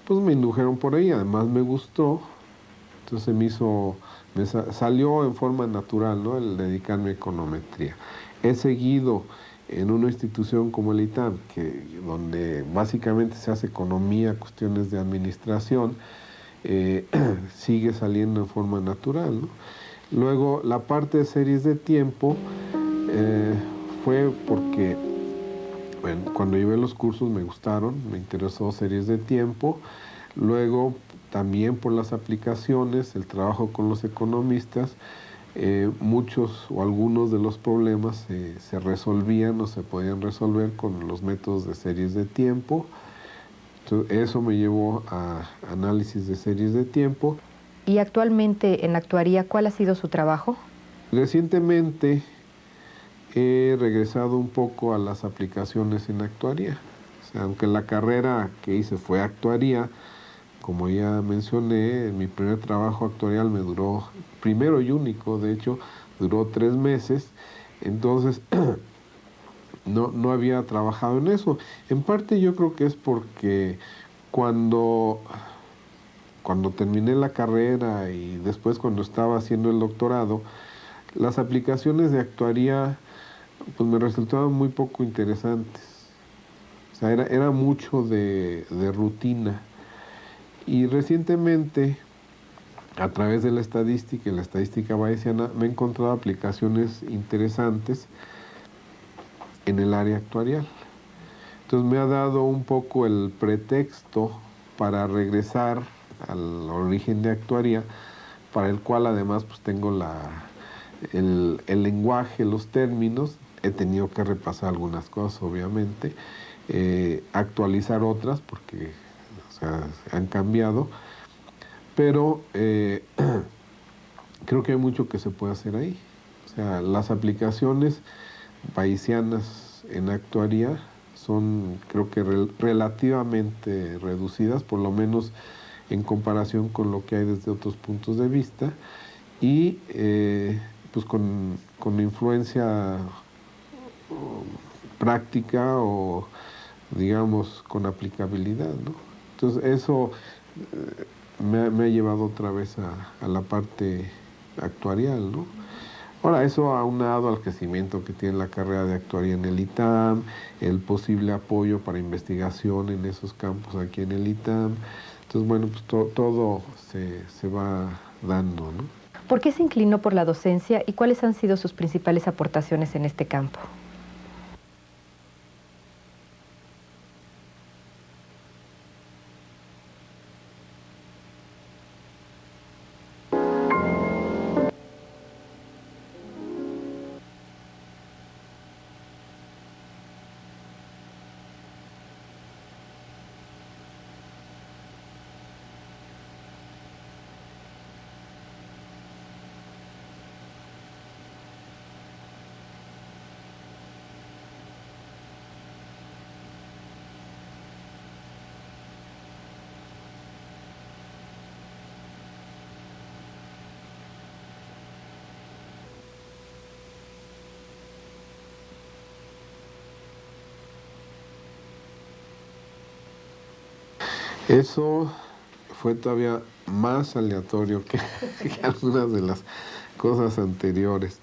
pues me indujeron por ahí, además me gustó, entonces salió en forma natural, ¿no?, el dedicarme a econometría. He seguido en una institución como el ITAM, donde básicamente se hace economía, cuestiones de administración, sigue saliendo en forma natural, ¿no? Luego, la parte de series de tiempo fue porque, bueno, cuando llevé los cursos me gustaron, me interesó series de tiempo. Luego, también por las aplicaciones, el trabajo con los economistas, muchos o algunos de los problemas se resolvían o se podían resolver con los métodos de series de tiempo. Entonces, eso me llevó a análisis de series de tiempo. Y actualmente en actuaría, ¿cuál ha sido su trabajo? Recientemente he regresado un poco a las aplicaciones en actuaría. O sea, aunque la carrera que hice fue actuaría, como ya mencioné, mi primer trabajo actuarial me duró, primero y único, de hecho, duró 3 meses. Entonces, no había trabajado en eso. En parte yo creo que es porque cuando terminé la carrera y después cuando estaba haciendo el doctorado, las aplicaciones de actuaría pues me resultaban muy poco interesantes. O sea, era mucho de rutina. Y recientemente, a través de la estadística y la estadística bayesiana, me he encontrado aplicaciones interesantes en el área actuarial. Entonces me ha dado un poco el pretexto para regresar al origen de actuaría, para el cual además pues tengo el lenguaje, los términos. He tenido que repasar algunas cosas, obviamente, actualizar otras porque, o sea, han cambiado, pero creo que hay mucho que se puede hacer ahí. O sea, las aplicaciones bayesianas en actuaría son, creo que relativamente reducidas, por lo menos en comparación con lo que hay desde otros puntos de vista, y pues con influencia práctica o, digamos, con aplicabilidad, ¿no? Entonces eso me ha llevado otra vez a la parte actuarial, ¿no? Ahora, eso aunado al crecimiento que tiene la carrera de actuaría en el ITAM, el posible apoyo para investigación en esos campos aquí en el ITAM. Entonces, bueno, pues todo se va dando, ¿no? ¿Por qué se inclinó por la docencia y cuáles han sido sus principales aportaciones en este campo? Eso fue todavía más aleatorio que algunas de las cosas anteriores.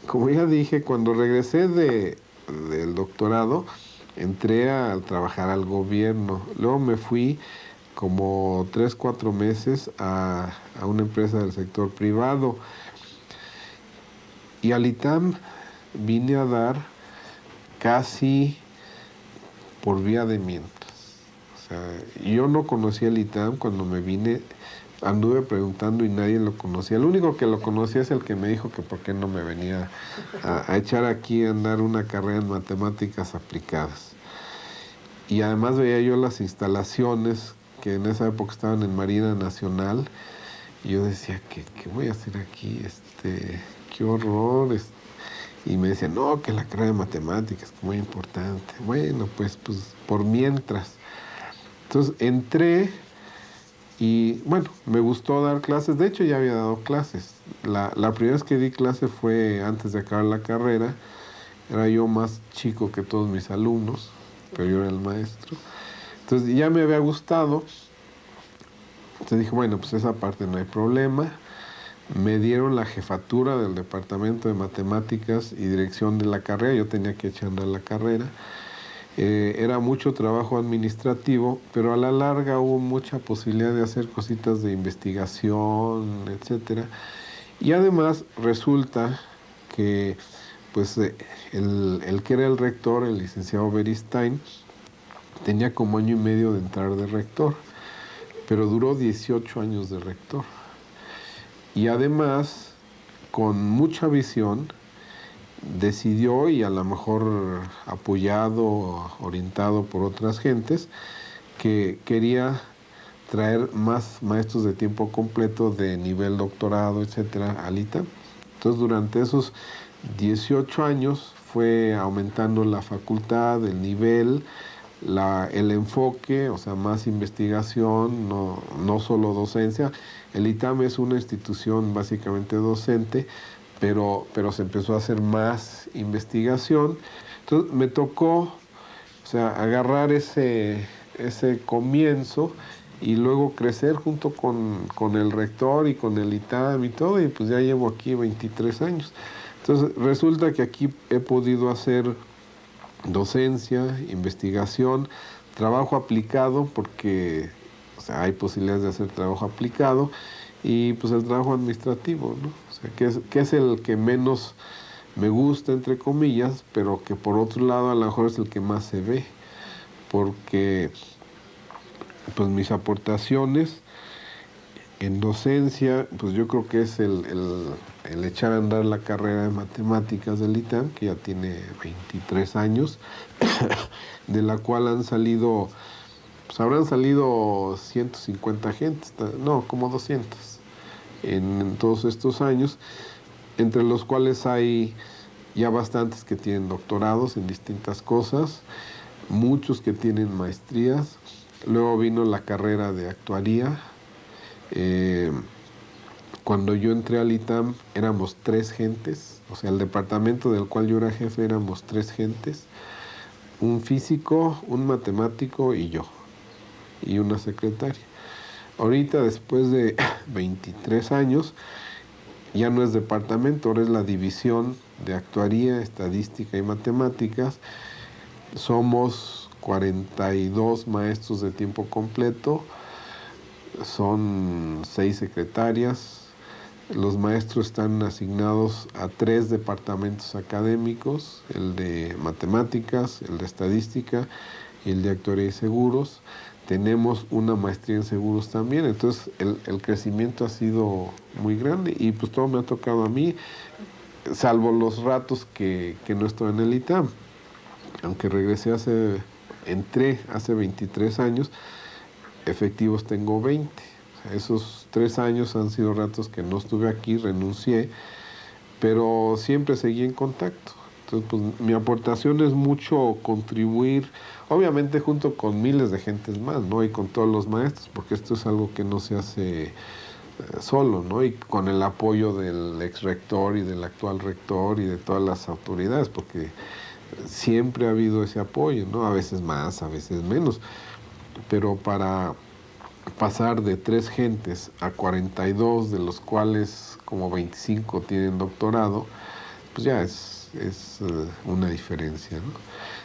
Como ya dije, cuando regresé del doctorado, entré a trabajar al gobierno. Luego me fui como 3, 4 meses a una empresa del sector privado. Y al ITAM vine a dar casi por vía de mientras. O sea, yo no conocía el ITAM cuando me vine, anduve preguntando y nadie lo conocía. El único que lo conocía es el que me dijo que por qué no me venía a echar aquí a andar una carrera en matemáticas aplicadas. Y además veía yo las instalaciones que en esa época estaban en Marina Nacional y yo decía, ¿qué voy a hacer aquí? Qué horror. Y me decían, no, que la carrera de matemáticas es muy importante. Bueno, pues por mientras. Entonces entré y bueno, me gustó dar clases. De hecho, ya había dado clases. La primera vez que di clase fue antes de acabar la carrera. Era yo más chico que todos mis alumnos, pero yo era el maestro. Entonces ya me había gustado. Entonces dije, bueno, pues esa parte no hay problema. Me dieron la jefatura del departamento de matemáticas y dirección de la carrera. Yo tenía que echar a andar la carrera. Era mucho trabajo administrativo, pero a la larga hubo mucha posibilidad de hacer cositas de investigación, etcétera. Y además resulta que pues el que era el rector, el licenciado Beristain, tenía como año y medio de entrar de rector, pero duró 18 años de rector. Y además, con mucha visión, decidió, y a lo mejor apoyado, orientado por otras gentes, que quería traer más maestros de tiempo completo de nivel doctorado, etcétera, al ITAM. Entonces, durante esos 18 años fue aumentando la facultad, el nivel, el enfoque, o sea, más investigación, no solo docencia. El ITAM es una institución básicamente docente, pero se empezó a hacer más investigación. Entonces me tocó, o sea, agarrar ese comienzo y luego crecer junto con el rector y con el ITAM y todo, y pues ya llevo aquí 23 años. Entonces resulta que aquí he podido hacer docencia, investigación, trabajo aplicado, porque o sea, hay posibilidades de hacer trabajo aplicado, y pues el trabajo administrativo, ¿no? O sea, que es el que menos me gusta, entre comillas, pero que por otro lado a lo mejor es el que más se ve, porque pues mis aportaciones en docencia, pues yo creo que es el echar a andar la carrera de matemáticas del ITAM, que ya tiene 23 años, de la cual han salido, pues habrán salido 150 gentes, no, como 200 en todos estos años, entre los cuales hay ya bastantes que tienen doctorados en distintas cosas, muchos que tienen maestrías. Luego vino la carrera de actuaría. Cuando yo entré al ITAM éramos 3 gentes, o sea, el departamento del cual yo era jefe éramos 3 gentes, un físico, un matemático y yo, y una secretaria. Ahorita, después de 23 años, ya no es departamento, ahora es la división de actuaría, estadística y matemáticas. Somos 42 maestros de tiempo completo, son 6 secretarias. Los maestros están asignados a 3 departamentos académicos, el de matemáticas, el de estadística y el de actuaría y seguros. Tenemos una maestría en seguros también, entonces el crecimiento ha sido muy grande y pues todo me ha tocado a mí, salvo los ratos que no estoy en el ITAM. Aunque entré hace 23 años, efectivos tengo 20. O sea, esos 3 años han sido ratos que no estuve aquí, renuncié, pero siempre seguí en contacto. Entonces, pues, mi aportación es mucho contribuir, obviamente junto con miles de gentes más, ¿no? Y con todos los maestros, porque esto es algo que no se hace solo, ¿no? Y con el apoyo del ex rector y del actual rector y de todas las autoridades, porque siempre ha habido ese apoyo, ¿no? A veces más, a veces menos, pero para pasar de 3 gentes a 42, de los cuales como 25 tienen doctorado, pues ya es una diferencia, ¿no?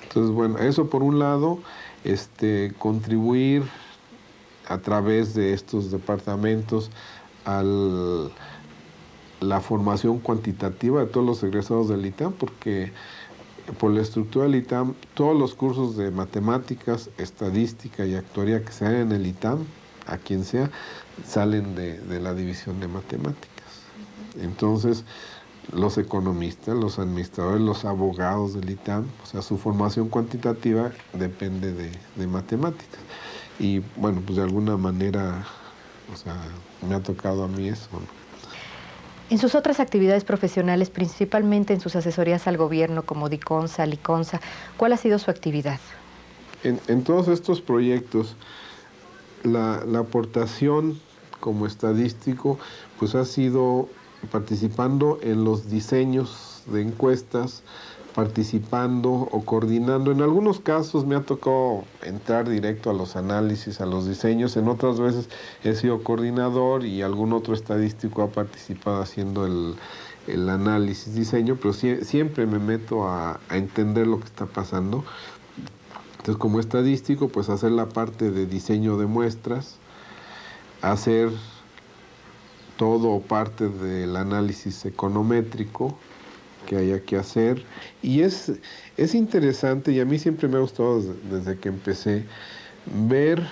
Entonces, bueno, eso por un lado, contribuir a través de estos departamentos a la formación cuantitativa de todos los egresados del ITAM, porque por la estructura del ITAM, todos los cursos de matemáticas, estadística y actuaría que se hagan en el ITAM, a quien sea, salen de la división de matemáticas. Entonces, los economistas, los administradores, los abogados del ITAM, o sea, su formación cuantitativa depende de matemáticas. Y bueno, pues de alguna manera, o sea, me ha tocado a mí eso, ¿no? En sus otras actividades profesionales, principalmente en sus asesorías al gobierno como DICONSA, LICONSA, ¿cuál ha sido su actividad? En todos estos proyectos, la aportación como estadístico, pues ha sido participando en los diseños de encuestas, participando o coordinando. En algunos casos me ha tocado entrar directo a los análisis, a los diseños. En otras veces he sido coordinador y algún otro estadístico ha participado haciendo el análisis, diseño, pero siempre me meto a entender lo que está pasando. Entonces, como estadístico, pues hacer la parte de diseño de muestras, hacer todo o parte del análisis econométrico que haya que hacer. Y es interesante, y a mí siempre me ha gustado desde que empecé, ver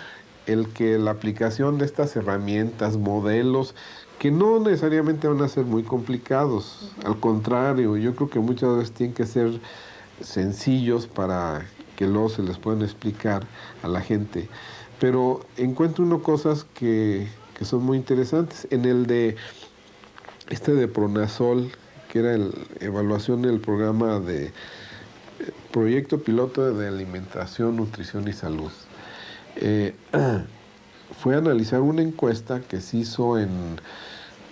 que la aplicación de estas herramientas, modelos, que no necesariamente van a ser muy complicados. Al contrario, yo creo que muchas veces tienen que ser sencillos para que luego se les puedan explicar a la gente. Pero encuentro uno cosas que son muy interesantes. En el de Pronasol, que era evaluación del programa de proyecto piloto de alimentación, nutrición y salud. Fue a analizar una encuesta que se hizo en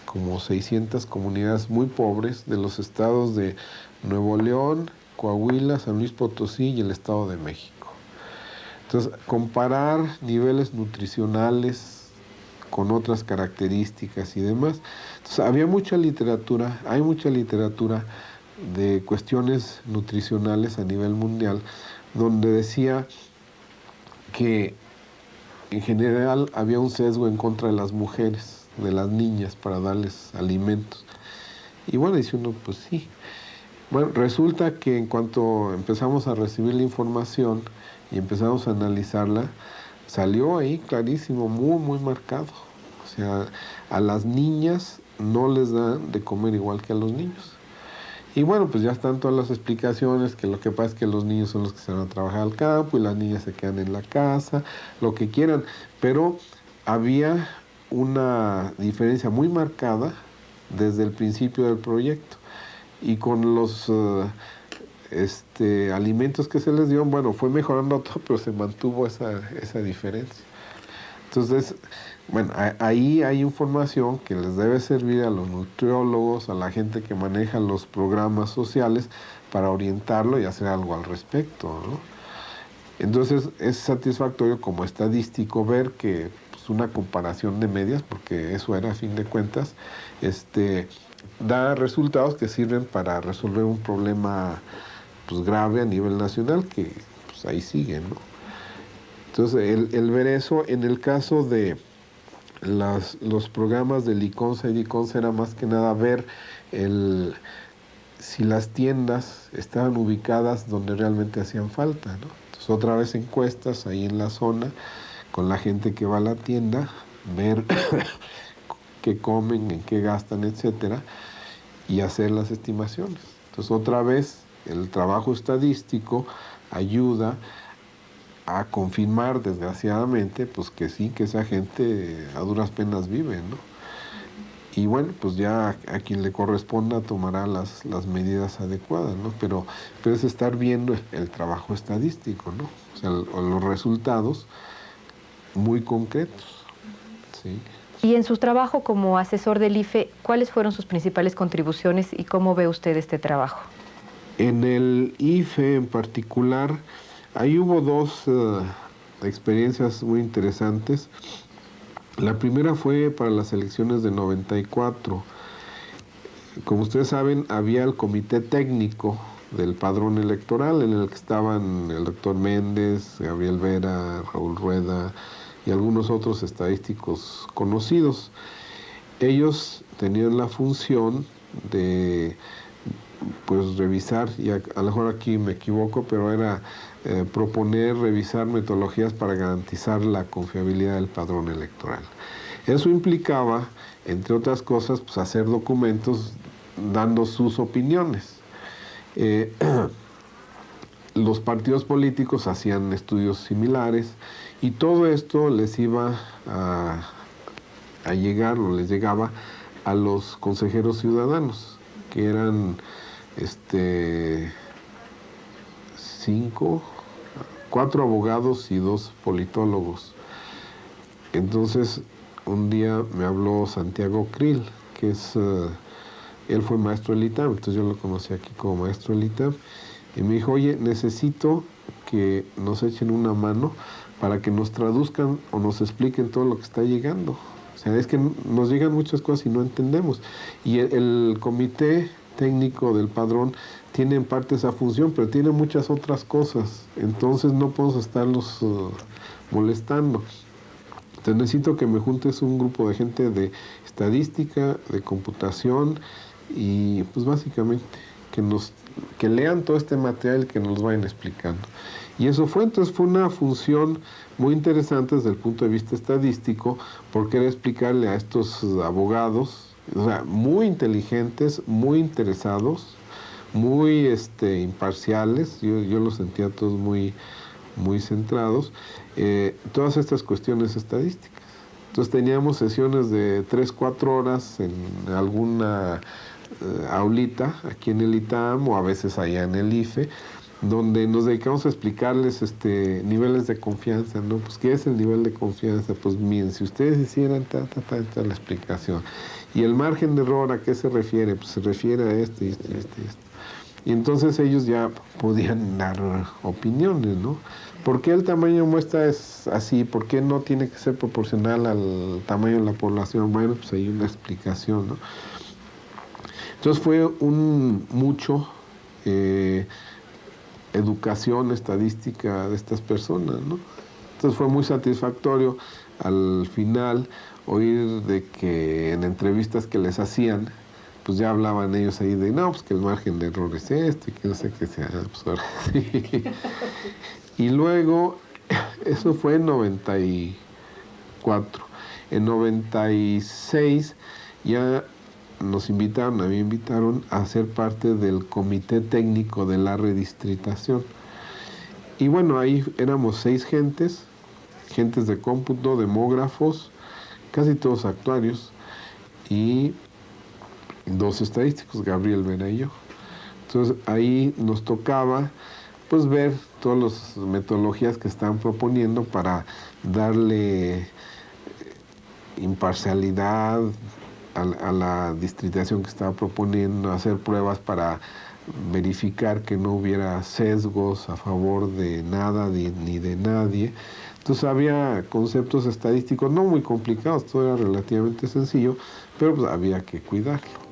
como 600 comunidades muy pobres de los estados de Nuevo León, Coahuila, San Luis Potosí y el Estado de México. Entonces, comparar niveles nutricionales con otras características y demás. Entonces, había mucha literatura, hay mucha literatura de cuestiones nutricionales a nivel mundial, donde decía que en general había un sesgo en contra de las mujeres, de las niñas, para darles alimentos. Y bueno, dice uno, pues sí. Bueno, resulta que en cuanto empezamos a recibir la información y empezamos a analizarla, salió ahí clarísimo, muy, muy marcado. O sea, a las niñas no les dan de comer igual que a los niños. Y bueno, pues ya están todas las explicaciones, que lo que pasa es que los niños son los que se van a trabajar al campo y las niñas se quedan en la casa, lo que quieran. Pero había una diferencia muy marcada desde el principio del proyecto. Y con los alimentos que se les dio, bueno, fue mejorando todo, pero se mantuvo esa diferencia. Entonces, bueno, ahí hay información que les debe servir a los nutriólogos, a la gente que maneja los programas sociales, para orientarlo y hacer algo al respecto, ¿no? Entonces, es satisfactorio como estadístico ver que pues, una comparación de medias, porque eso era a fin de cuentas, da resultados que sirven para resolver un problema pues, grave a nivel nacional, que pues, ahí sigue, ¿no? Entonces, el ver eso, en el caso de los programas de Liconza y Diconsa, era más que nada ver si las tiendas estaban ubicadas donde realmente hacían falta, ¿no? Entonces, otra vez encuestas ahí en la zona, con la gente que va a la tienda, ver qué comen, en qué gastan, etcétera, y hacer las estimaciones. Entonces, otra vez, el trabajo estadístico ayuda a confirmar, desgraciadamente, pues que sí, que esa gente a duras penas vive, ¿no? Y bueno, pues ya a quien le corresponda tomará las medidas adecuadas, ¿no? Pero es estar viendo el trabajo estadístico, ¿no? O sea, los resultados muy concretos, ¿sí? Y en su trabajo como asesor del IFE, ¿cuáles fueron sus principales contribuciones y cómo ve usted este trabajo? En el IFE en particular, ahí hubo dos experiencias muy interesantes. La primera fue para las elecciones de 94. Como ustedes saben, había el comité técnico del padrón electoral, en el que estaban el doctor Méndez, Gabriel Vera, Raúl Rueda y algunos otros estadísticos conocidos. Ellos tenían la función de pues revisar, y a lo mejor aquí me equivoco, pero era proponer, revisar metodologías para garantizar la confiabilidad del padrón electoral. Eso implicaba, entre otras cosas, pues hacer documentos dando sus opiniones. Los partidos políticos hacían estudios similares y todo esto les iba a llegar, o les llegaba a los consejeros ciudadanos, que eran 4 abogados y 2 politólogos. Entonces, un día me habló Santiago Krill, que él fue maestro del ITAM, entonces yo lo conocí aquí como maestro del ITAM, y me dijo, oye, necesito que nos echen una mano para que nos traduzcan o nos expliquen todo lo que está llegando. O sea, es que nos llegan muchas cosas y no entendemos. Y el comité técnico del padrón tiene en parte esa función, pero tiene muchas otras cosas. Entonces no podemos estarlos molestando. Entonces necesito que me juntes un grupo de gente de estadística, de computación y pues básicamente que lean todo este material, que nos vayan explicando. Y eso entonces fue una función muy interesante desde el punto de vista estadístico, porque era explicarle a estos abogados, o sea, muy inteligentes, muy interesados, muy imparciales, yo los sentía todos muy, muy centrados, todas estas cuestiones estadísticas. Entonces teníamos sesiones de 3-4 horas en alguna aulita, aquí en el ITAM o a veces allá en el IFE, donde nos dedicamos a explicarles niveles de confianza, ¿no? Pues, ¿qué es el nivel de confianza? Pues, miren, si ustedes hicieran la explicación. ¿Y el margen de error a qué se refiere? Pues se refiere a esto y esto y esto y esto. Y entonces ellos ya podían dar opiniones, ¿no? ¿Por qué el tamaño de muestra es así? ¿Por qué no tiene que ser proporcional al tamaño de la población? Bueno, pues hay una explicación, ¿no? Entonces fue mucho educación estadística de estas personas, ¿no? Entonces fue muy satisfactorio al final oír de que en entrevistas que les hacían, pues ya hablaban ellos ahí de, no, pues que el margen de error es este, que no sé qué sea. Pues ahora sí. Y luego, Eso fue en 94. En 96 ya nos invitaron, a mí me invitaron a ser parte del comité técnico de la redistritación. Y bueno, ahí éramos 6 gentes de cómputo, demógrafos, casi todos actuarios, y 2 estadísticos, Gabriel Vera y yo. Entonces ahí nos tocaba pues ver todas las metodologías que estaban proponiendo para darle imparcialidad a la distritación que estaba proponiendo, hacer pruebas para verificar que no hubiera sesgos a favor de nada ni de nadie. Entonces había conceptos estadísticos no muy complicados, todo era relativamente sencillo, pero pues había que cuidarlo.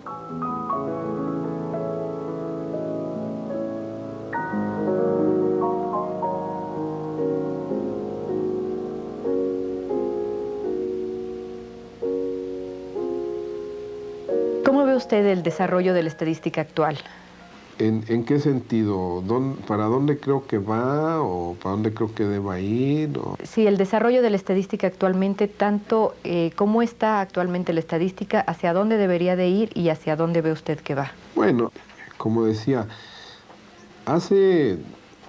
¿Cómo ve usted el desarrollo de la estadística actual? ¿En qué sentido? ¿Para dónde creo que va o para dónde creo que deba ir? Sí, el desarrollo de la estadística actualmente, tanto cómo está actualmente la estadística, hacia dónde debería de ir y hacia dónde ve usted que va. Bueno, como decía, hace,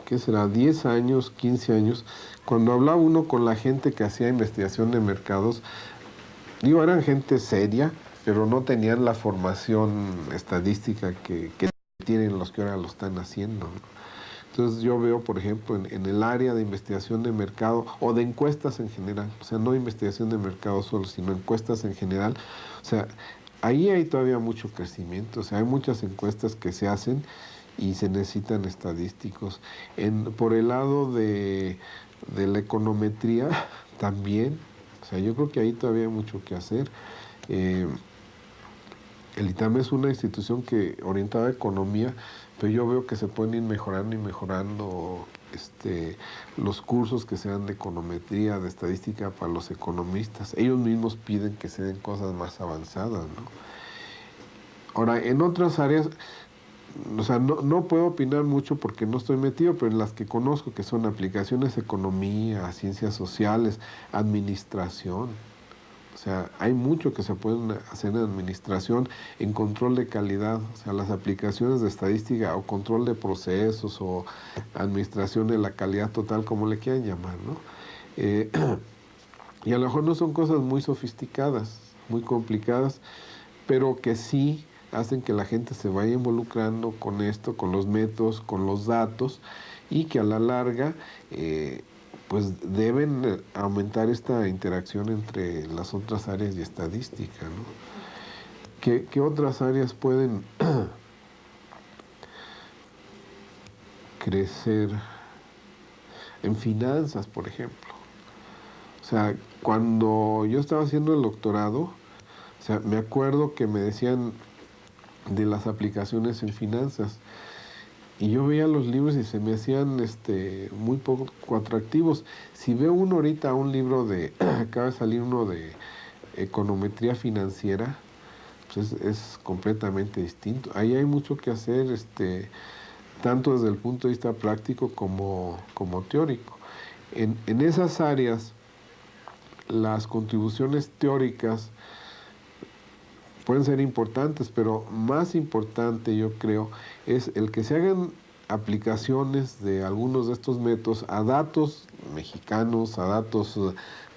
¿qué será?, 10 años, 15 años, cuando hablaba uno con la gente que hacía investigación de mercados, digo, eran gente seria, pero no tenían la formación estadística que tienen los que ahora lo están haciendo, ¿no? Entonces yo veo, por ejemplo, en el área de investigación de mercado o de encuestas en general, o sea, no investigación de mercado solo, sino encuestas en general, o sea, ahí hay todavía mucho crecimiento, o sea, hay muchas encuestas que se hacen y se necesitan estadísticos. Por el lado de la econometría también, o sea, yo creo que ahí todavía hay mucho que hacer. El ITAM es una institución que orientada a economía, pero yo veo que se pueden ir mejorando y mejorando los cursos que sean de econometría, de estadística para los economistas. Ellos mismos piden que se den cosas más avanzadas, ¿no? Ahora, en otras áreas, o sea, no puedo opinar mucho porque no estoy metido, pero en las que conozco, que son aplicaciones de economía, ciencias sociales, administración. O sea, hay mucho que se puede hacer en administración, en control de calidad, o sea, las aplicaciones de estadística o control de procesos o administración de la calidad total, como le quieran llamar, ¿no? Y a lo mejor no son cosas muy sofisticadas, muy complicadas, pero que sí hacen que la gente se vaya involucrando con esto, con los métodos, con los datos, y que a la larga pues deben aumentar esta interacción entre las otras áreas de estadística, ¿no? ¿Qué otras áreas pueden crecer? En finanzas, por ejemplo. O sea, cuando yo estaba haciendo el doctorado, o sea, me acuerdo que me decían de las aplicaciones en finanzas. Y yo veía los libros y se me hacían muy poco atractivos. Si veo uno ahorita, un libro acaba de salir uno de econometría financiera, pues es completamente distinto. Ahí hay mucho que hacer, tanto desde el punto de vista práctico como teórico. En esas áreas, las contribuciones teóricas pueden ser importantes, pero más importante, yo creo, es el que se hagan aplicaciones de algunos de estos métodos a datos mexicanos, a datos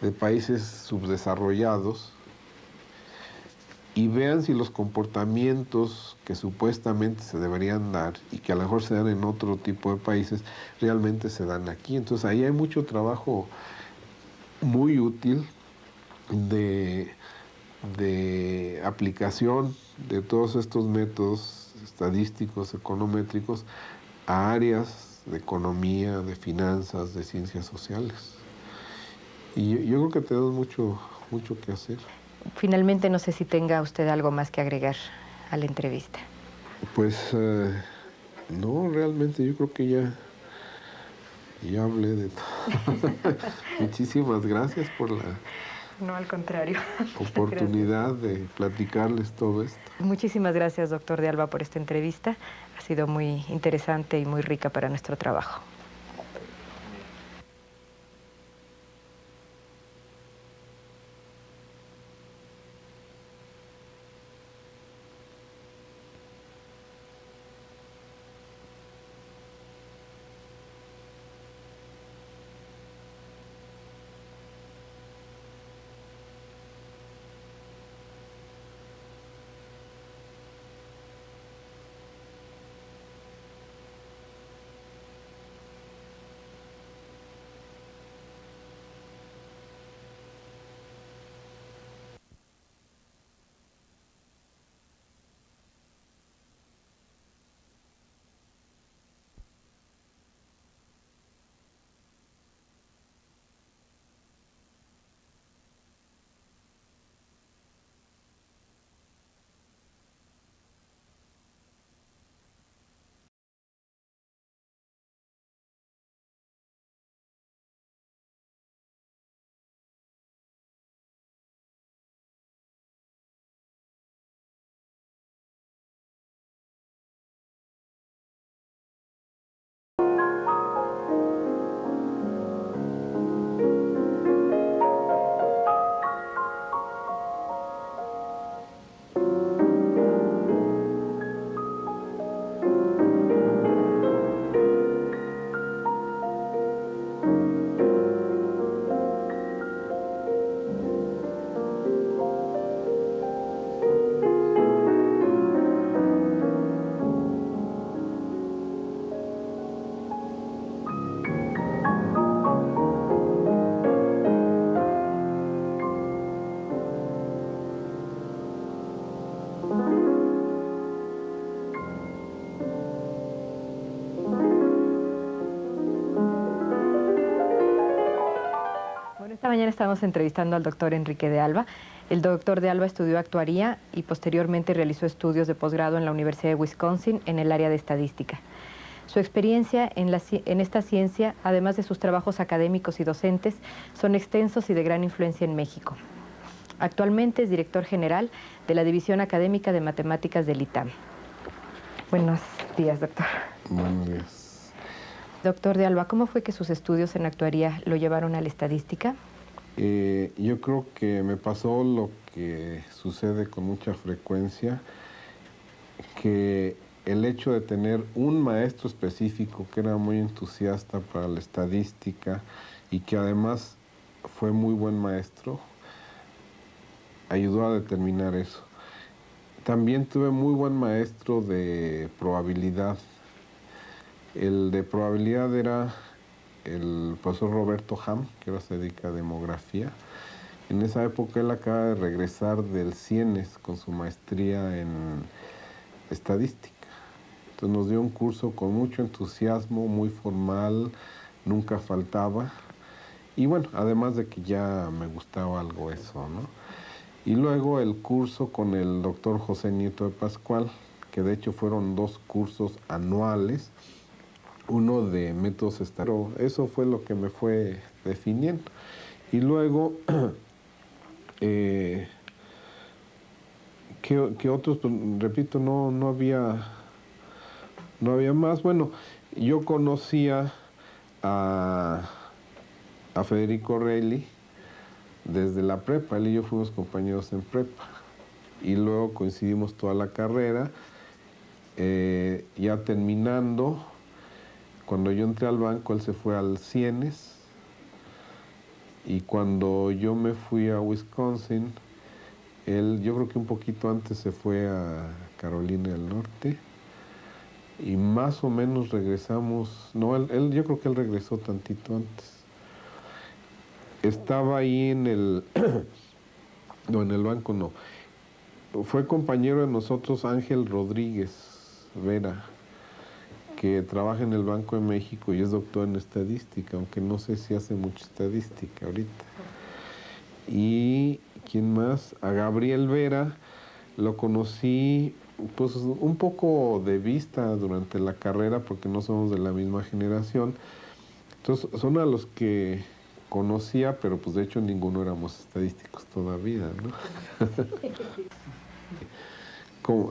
de países subdesarrollados, y vean si los comportamientos que supuestamente se deberían dar y que a lo mejor se dan en otro tipo de países, realmente se dan aquí. Entonces ahí hay mucho trabajo muy útil de aplicación de todos estos métodos estadísticos, econométricos, a áreas de economía, de finanzas, de ciencias sociales. Y yo creo que tenemos mucho que hacer. Finalmente, no sé si tenga usted algo más que agregar a la entrevista. Pues no, realmente yo creo que ya hablé de todo. Muchísimas gracias por la No, al contrario. oportunidad de platicarles todo esto. Muchísimas gracias, doctor de Alba, por esta entrevista. Ha sido muy interesante y muy rica para nuestro trabajo. mañana estamos entrevistando al doctor Enrique de Alba. El doctor de Alba estudió actuaría y posteriormente realizó estudios de posgrado en la Universidad de Wisconsin en el área de estadística. Su experiencia en esta ciencia, además de sus trabajos académicos y docentes, son extensos y de gran influencia en México. Actualmente es director general de la División Académica de Matemáticas del ITAM. Buenos días, doctor. Buenos días. Doctor de Alba, ¿cómo fue que sus estudios en actuaría lo llevaron a la estadística? Yo creo que me pasó lo que sucede con mucha frecuencia, que el hecho de tener un maestro específico que era muy entusiasta para la estadística y que además fue muy buen maestro, ayudó a determinar eso. También tuve muy buen maestro de probabilidad. El de probabilidad era el profesor Roberto Ham, que ahora se dedica a demografía. En esa época él acaba de regresar del CIENES con su maestría en estadística. Entonces nos dio un curso con mucho entusiasmo, muy formal, nunca faltaba. Y bueno, además de que ya me gustaba algo eso, ¿no? Y luego el curso con el doctor José Nieto de Pascual, que de hecho fueron 2 cursos anuales, uno de métodos estadísticos. Eso fue lo que me fue definiendo. Y luego, ¿qué otros? Pues, repito, no había más. Bueno, yo conocía a Federico Reilly desde la prepa. Él y yo fuimos compañeros en prepa. Y luego coincidimos toda la carrera. Ya terminando, cuando yo entré al banco, él se fue al CIENES. Y cuando yo me fui a Wisconsin, él, yo creo que un poquito antes se fue a Carolina del Norte. Y más o menos regresamos, no, yo creo que él regresó tantito antes. Estaba ahí en el, no, en el banco no. Fue compañero de nosotros Ángel Rodríguez Vera, que trabaja en el Banco de México y es doctor en estadística, aunque no sé si hace mucha estadística ahorita. Y, ¿quién más? A Gabriel Vera, lo conocí pues un poco de vista durante la carrera porque no somos de la misma generación. Entonces son a los que conocía, pero pues de hecho ninguno éramos estadísticos todavía, ¿no?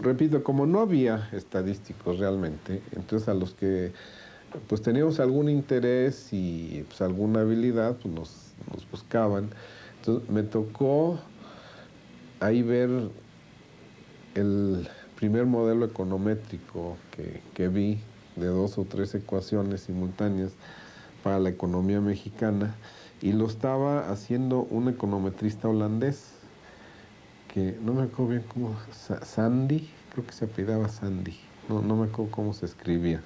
Repito, como no había estadísticos realmente, entonces a los que pues teníamos algún interés y pues alguna habilidad, pues nos buscaban. Entonces me tocó ahí ver el primer modelo econométrico que vi de 2 o 3 ecuaciones simultáneas para la economía mexicana, y lo estaba haciendo un econometrista holandés que no me acuerdo bien cómo, Sandy, creo que se apellidaba Sandy, no me acuerdo cómo se escribía.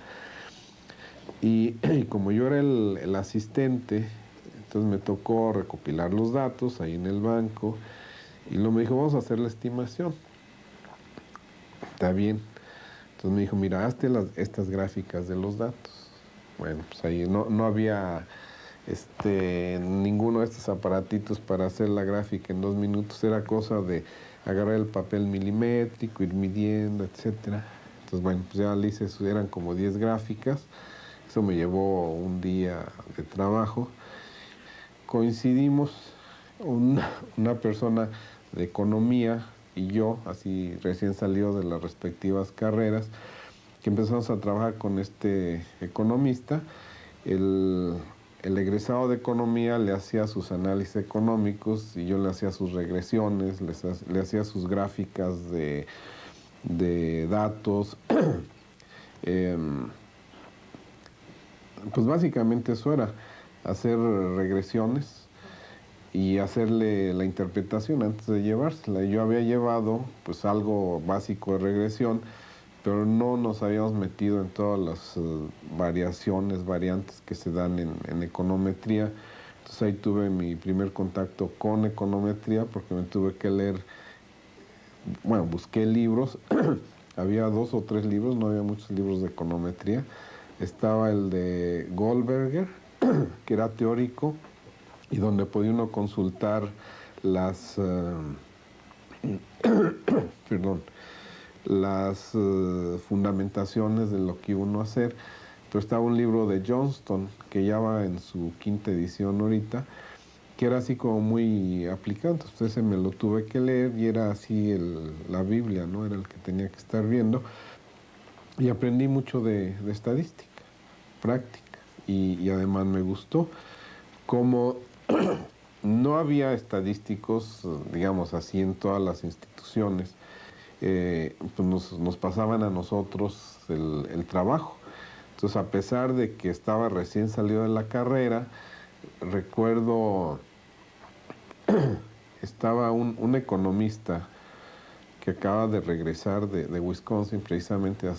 Y como yo era el asistente, entonces me tocó recopilar los datos ahí en el banco, y luego me dijo, vamos a hacer la estimación. Está bien. Entonces me dijo, mira, hazte estas gráficas de los datos. Bueno, pues ahí no había ninguno de estos aparatitos para hacer la gráfica en 2 minutos. Era cosa de agarrar el papel milimétrico, ir midiendo, etcétera. Entonces, bueno, pues ya le hice eso, eran como 10 gráficas. Eso me llevó un día de trabajo. Coincidimos una persona de economía y yo, así recién salido de las respectivas carreras, que empezamos a trabajar con este economista. El egresado de economía le hacía sus análisis económicos y yo le hacía sus regresiones, le hacía sus gráficas de datos. Pues básicamente eso era, hacer regresiones y hacerle la interpretación antes de llevársela. Yo había llevado pues algo básico de regresión, pero no nos habíamos metido en todas las variantes que se dan en econometría. Entonces ahí tuve mi primer contacto con econometría porque me tuve que leer, bueno, busqué libros, había 2 o 3 libros, no había muchos libros de econometría. Estaba el de Goldberger, que era teórico, y donde podía uno consultar las, perdón, las fundamentaciones de lo que iba uno a hacer. Pero estaba un libro de Johnston, que ya va en su 5ª edición ahorita, que era así como muy aplicado. Entonces ese me lo tuve que leer y era así la Biblia, ¿no? Era el que tenía que estar viendo. Y aprendí mucho de estadística, práctica, y además me gustó. Como no había estadísticos, digamos así, en todas las instituciones, pues nos pasaban a nosotros el trabajo. Entonces, a pesar de que estaba recién salido de la carrera, recuerdo, estaba un economista que acaba de regresar de Wisconsin, precisamente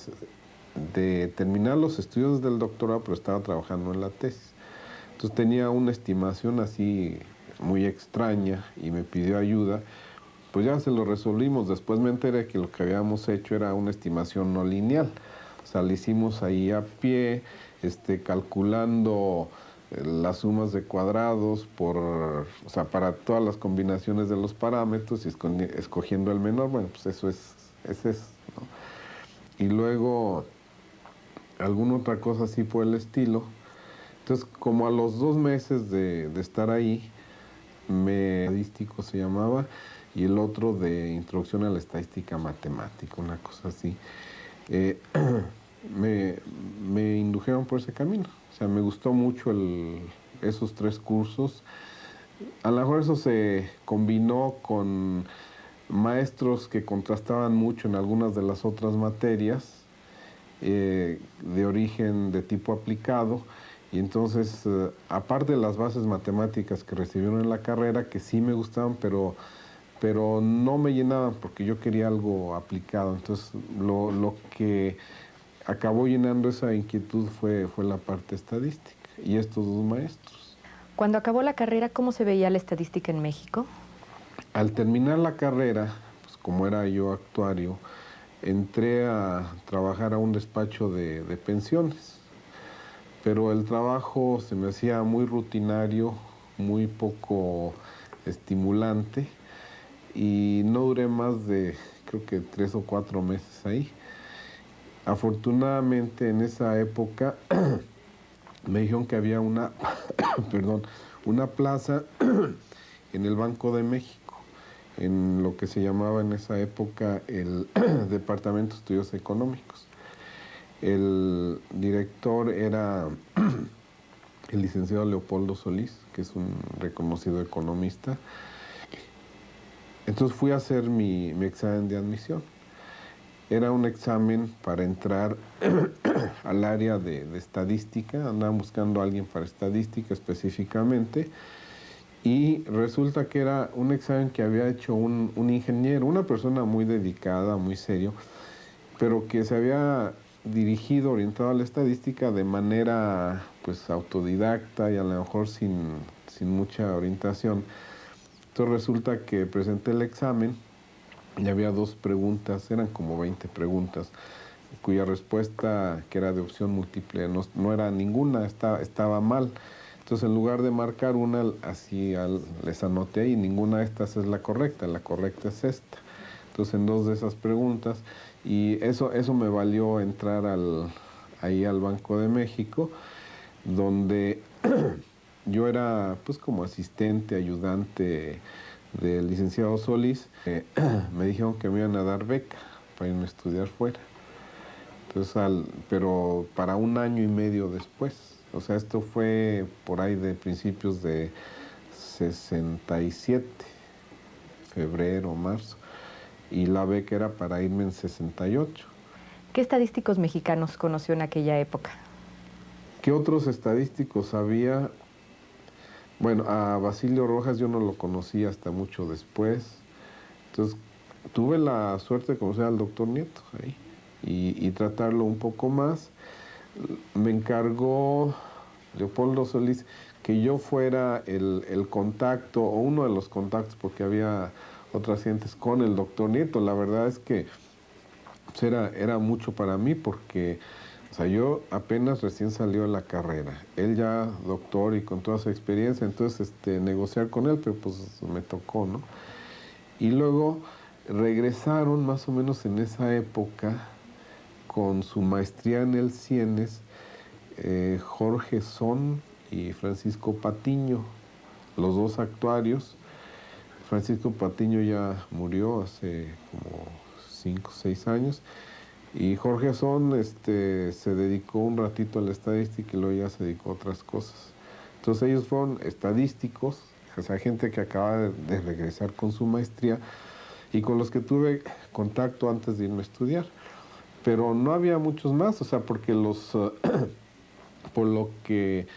de terminar los estudios del doctorado, pero estaba trabajando en la tesis. Entonces tenía una estimación así muy extraña y me pidió ayuda. Pues ya se lo resolvimos. Después me enteré que lo que habíamos hecho era una estimación no lineal. O sea, le hicimos ahí a pie, calculando las sumas de cuadrados o sea, para todas las combinaciones de los parámetros y escogiendo el menor. Bueno, pues eso es eso, ¿no? Y luego alguna otra cosa así por el estilo. Entonces, como a los 2 meses de estar ahí, estadístico se llamaba, y el otro de Introducción a la Estadística Matemática, una cosa así, eh, me indujeron por ese camino. O sea, me gustó mucho esos 3 cursos. A lo mejor eso se combinó con maestros que contrastaban mucho en algunas de las otras materias, de origen de tipo aplicado, y entonces, aparte de las bases matemáticas que recibieron en la carrera, que sí me gustaban, pero no me llenaban porque yo quería algo aplicado. Entonces, lo que acabó llenando esa inquietud fue la parte estadística y estos 2 maestros. Cuando acabó la carrera, ¿cómo se veía la estadística en México? Al terminar la carrera, pues como era yo actuario, entré a trabajar a un despacho de pensiones, pero el trabajo se me hacía muy rutinario, muy poco estimulante, y no duré más de, creo que 3 o 4 meses ahí. Afortunadamente en esa época me dijeron que había perdón, una plaza en el Banco de México, en lo que se llamaba en esa época el Departamento de Estudios Económicos. El director era el licenciado Leopoldo Solís, que es un reconocido economista. Entonces fui a hacer mi examen de admisión. Era un examen para entrar al área de estadística. Andaban buscando a alguien para estadística específicamente. Y resulta que era un examen que había hecho un ingeniero, una persona muy dedicada, muy serio, pero que se había dirigido, orientado a la estadística de manera pues autodidacta y a lo mejor sin mucha orientación. Entonces resulta que presenté el examen y había 2 preguntas, eran como 20 preguntas, cuya respuesta, que era de opción múltiple, no era ninguna, estaba mal. Entonces, en lugar de marcar una, así les anoté y ninguna de estas es la correcta es esta. Entonces, en 2 de esas preguntas, y eso me valió entrar ahí al Banco de México, donde yo era pues como asistente, ayudante del licenciado Solís. Me dijeron que me iban a dar beca para irme a estudiar fuera. Entonces, pero para 1 año y medio después. O sea, esto fue por ahí de principios de 67, febrero, marzo. Y la beca era para irme en 68. ¿Qué estadísticos mexicanos conoció en aquella época? ¿Qué otros estadísticos había? Bueno, a Basilio Rojas yo no lo conocí hasta mucho después. Entonces, tuve la suerte de conocer al doctor Nieto ahí y tratarlo un poco más. Me encargó Leopoldo Solís que yo fuera el contacto, o uno de los contactos, porque había otras gentes, con el doctor Nieto. La verdad es que pues era mucho para mí, porque O sea, yo apenas recién salió de la carrera. Él ya doctor y con toda su experiencia, entonces negociar con él, pero pues me tocó, ¿no? Y luego regresaron más o menos en esa época con su maestría en el Cienes, Jorge Son y Francisco Patiño, los dos actuarios. Francisco Patiño ya murió hace como 5 o 6 años. Y Jorge Son se dedicó un ratito a la estadística y luego ya se dedicó a otras cosas. Entonces ellos fueron estadísticos, o sea, gente que acaba de regresar con su maestría y con los que tuve contacto antes de irme a estudiar. Pero no había muchos más, o sea, porque por lo que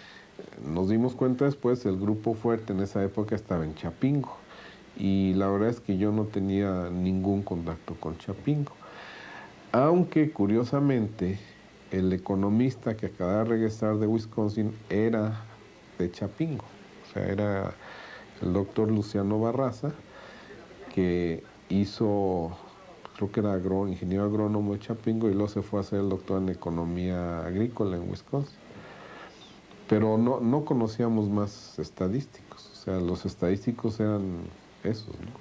nos dimos cuenta después, el grupo fuerte en esa época estaba en Chapingo. Y la verdad es que yo no tenía ningún contacto con Chapingo. Aunque, curiosamente, el economista que acaba de regresar de Wisconsin era de Chapingo. O sea, era el doctor Luciano Barraza, que hizo, creo que era ingeniero agrónomo de Chapingo, y luego se fue a hacer el doctor en economía agrícola en Wisconsin. Pero no conocíamos más estadísticos. O sea, los estadísticos eran esos, ¿no?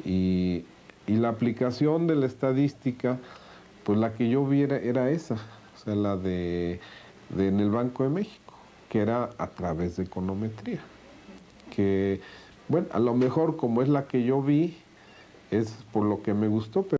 Y la aplicación de la estadística, pues la que yo vi era esa, o sea, la de en el Banco de México, que era a través de econometría. Que, bueno, a lo mejor como es la que yo vi, es por lo que me gustó, pero